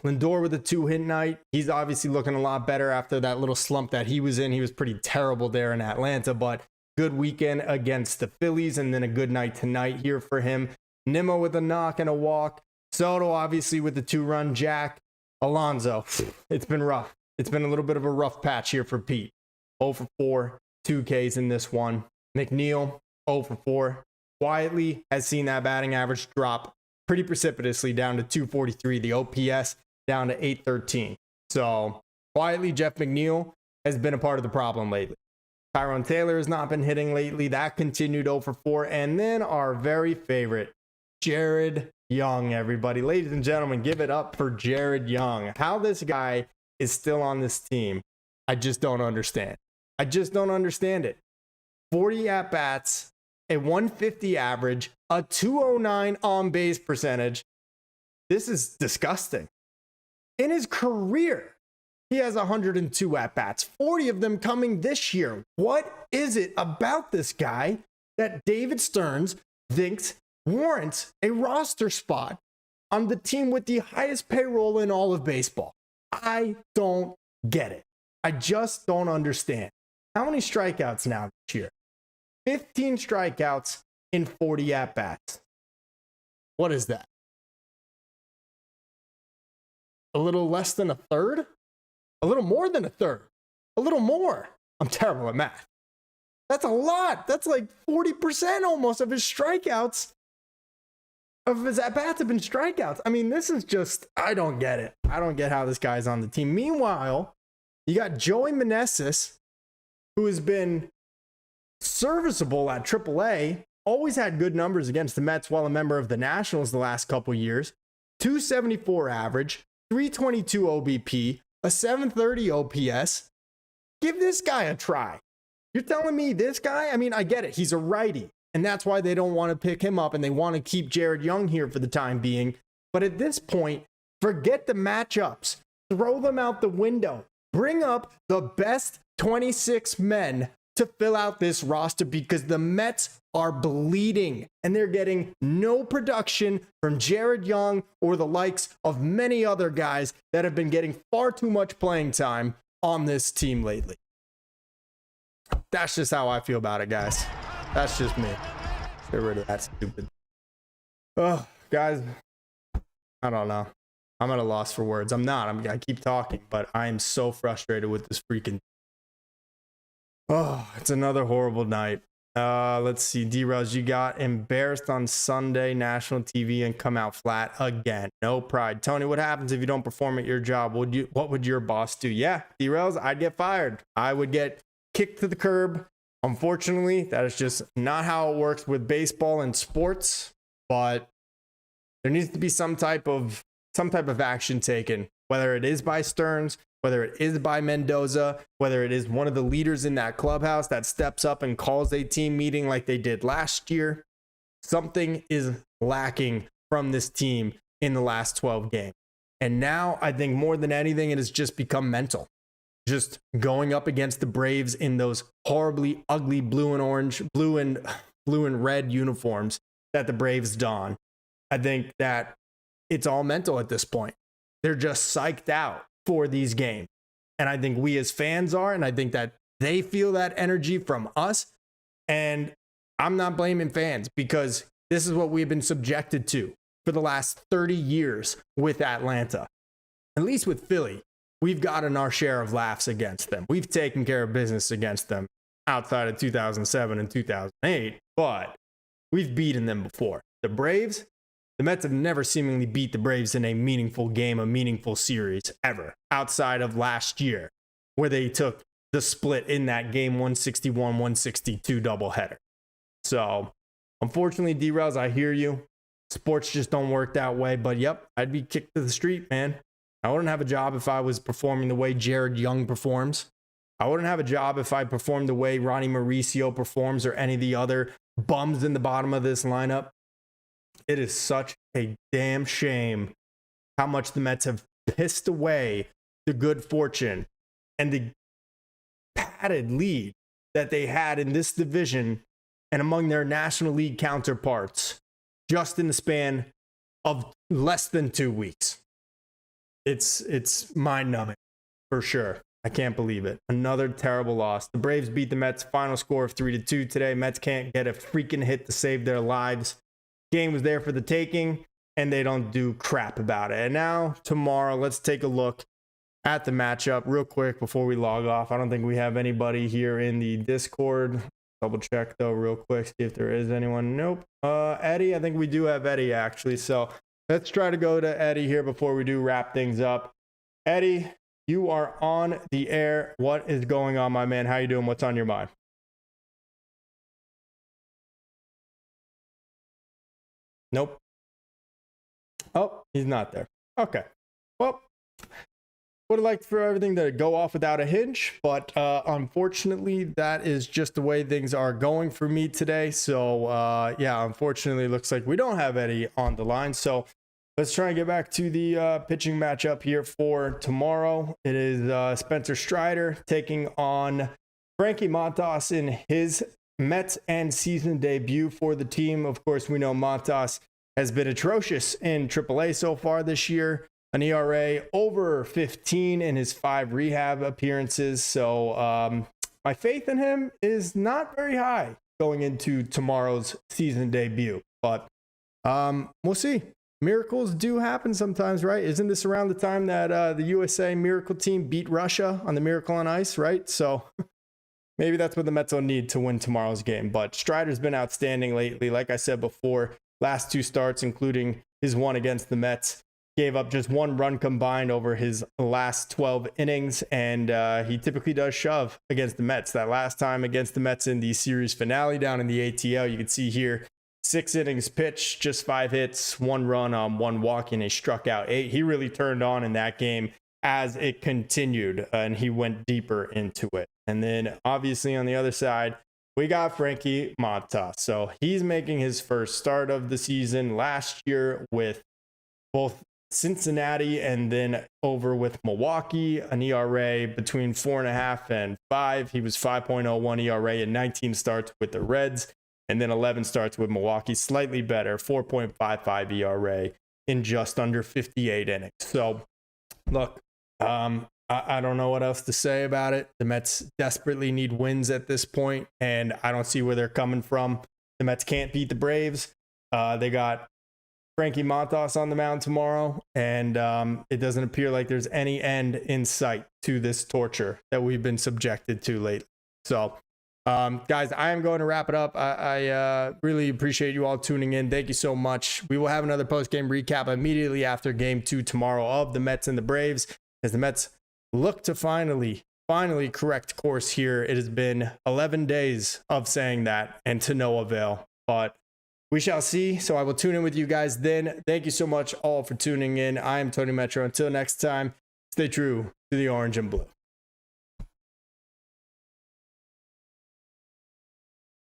[SPEAKER 2] Lindor with a 2-hit night. He's obviously looking a lot better after that little slump that he was in. He was pretty terrible there in Atlanta, but good weekend against the Phillies and then a good night tonight here for him. Nimmo with a knock and a walk. Soto obviously with the 2-run jack. Alonso, it's been rough. It's been a little bit of a rough patch here for Pete. 0 for 4, 2 Ks in this one. McNeil, 0 for 4. Quietly has seen that batting average drop pretty precipitously down to 243. The OPS down to 813. So quietly, Jeff McNeil has been a part of the problem lately. Tyrone Taylor has not been hitting lately. That continued 0 for 4. And then our very favorite, Jared Young, everybody. Ladies and gentlemen, give it up for Jared Young. How this guy is still on this team, I just don't understand. I just don't understand it. 40 at-bats, a 150 average, a 209 on-base percentage. This is disgusting. In his career, he has 102 at-bats, 40 of them coming this year. What is it about this guy that David Stearns thinks warrants a roster spot on the team with the highest payroll in all of baseball? I don't get it. I just don't understand. How many strikeouts now this year? 15 strikeouts in 40 at-bats. What is that? A little less than a third? A little more than a third? A little more. I'm terrible at math. That's a lot. That's like 40% almost of his strikeouts. Of his at-bats have been strikeouts. I mean, this is just, I don't get it. I don't get how this guy's on the team. Meanwhile, you got Joey Meneses, who has been serviceable at AAA, always had good numbers against the Mets while a member of the Nationals the last couple years. 274 average, 322 OBP, a 730 OPS. Give this guy a try. You're telling me this guy? I mean, I get it. He's a righty. And that's why they don't want to pick him up and they want to keep Jared Young here for the time being. But at this point, forget the matchups. Throw them out the window. Bring up the best 26 men to fill out this roster because the Mets are bleeding and they're getting no production from Jared Young or the likes of many other guys that have been getting far too much playing time on this team lately. That's just how I feel about it, guys. That's just me. Get rid of that stupid. Oh, guys, I don't know. I'm at a loss for words. I keep talking, but I am so frustrated with this freaking. Oh, it's another horrible night. Let's see. D-Rose, you got embarrassed on Sunday, national TV, and come out flat again. No pride. Tony, what happens if you don't perform at your job? What would your boss do? Yeah, D-Rose, I'd get fired. I would get kicked to the curb. Unfortunately, that is just not how it works with baseball and sports, but there needs to be some type of action taken, whether it is by Stearns, whether it is by Mendoza, whether it is one of the leaders in that clubhouse that steps up and calls a team meeting like they did last year. Something is lacking from this team in the last 12 games. And now I think more than anything, it has just become mental. Just going up against the Braves in those horribly ugly blue and red uniforms that the Braves don. I think that it's all mental at this point. They're just psyched out for these games. And I think we as fans are, and I think that they feel that energy from us. And I'm not blaming fans because this is what we've been subjected to for the last 30 years with Atlanta. At least with Philly, we've gotten our share of laughs against them. We've taken care of business against them outside of 2007 and 2008, but we've beaten them before. The Braves, the Mets have never seemingly beat the Braves in a meaningful game, a meaningful series ever, outside of last year, where they took the split in that game 161-162 doubleheader. So, unfortunately, D-Rails, I hear you. Sports just don't work that way, but yep, I'd be kicked to the street, man. I wouldn't have a job if I was performing the way Jared Young performs. I wouldn't have a job if I performed the way Ronnie Mauricio performs or any of the other bums in the bottom of this lineup. It is such a damn shame how much the Mets have pissed away the good fortune and the padded lead that they had in this division and among their National League counterparts just in the span of less than 2 weeks. It's mind-numbing for sure. I can't believe it. Another terrible loss. The Braves beat the Mets, final score of 3-2 today. Mets can't get a freaking hit to save their lives. Game was there for the taking, and they don't do crap about it. And now, tomorrow, let's take a look at the matchup real quick before we log off. I don't think we have anybody here in the Discord. Double check, though, real quick, see if there is anyone. Nope. Eddie, I think we do have Eddie, actually. So let's try to go to Eddie here before we do wrap things up. Eddie, you are on the air. What is going on, my man? How you doing? What's on your mind? Nope. Oh, he's not there. Okay. Well, would have liked for everything to go off without a hitch, but unfortunately, that is just the way things are going for me today. So, yeah, unfortunately, it looks like we don't have Eddie on the line. So let's try and get back to the pitching matchup here for tomorrow. It is Spencer Strider taking on Frankie Montas in his Mets and season debut for the team. Of course, we know Montas has been atrocious in AAA so far this year. An ERA over 15 in his 5 rehab appearances. So my faith in him is not very high going into tomorrow's season debut. But we'll see. Miracles do happen sometimes, right? Isn't this around the time that the USA Miracle team beat Russia on the Miracle on Ice, right? So maybe that's what the Mets will need to win tomorrow's game. But Strider's been outstanding lately. Like I said before, last 2 starts, including his one against the Mets, gave up just 1 run combined over his last 12 innings. And he typically does shove against the Mets. That last time against the Mets in the series finale down in the ATL, you can see here, 6 innings pitched, just 5 hits, 1 run on 1 walk, and he struck out 8. He really turned on in that game as it continued, and he went deeper into it. And then obviously on the other side, we got Frankie Montas. So he's making his first start of the season last year with both Cincinnati and then over with Milwaukee, an ERA between 4.5 and 5. He was 5.01 ERA and 19 starts with the Reds, and then 11 starts with Milwaukee, slightly better, 4.55 ERA in just under 58 innings. So, look, I don't know what else to say about it. The Mets desperately need wins at this point, and I don't see where they're coming from. The Mets can't beat the Braves. They got Frankie Montas on the mound tomorrow, and it doesn't appear like there's any end in sight to this torture that we've been subjected to lately. So, guys, I am going to wrap it up. I really appreciate you all tuning in. Thank you so much. We will have another post-game recap immediately after Game 2 tomorrow of the Mets and the Braves, as the Mets look to finally correct course here. It has been 11 days of saying that and to no avail, but we shall see. So I will tune in with you guys then. Thank you so much all for tuning in. I am Tony Metro. Until next time, stay true to the orange and blue.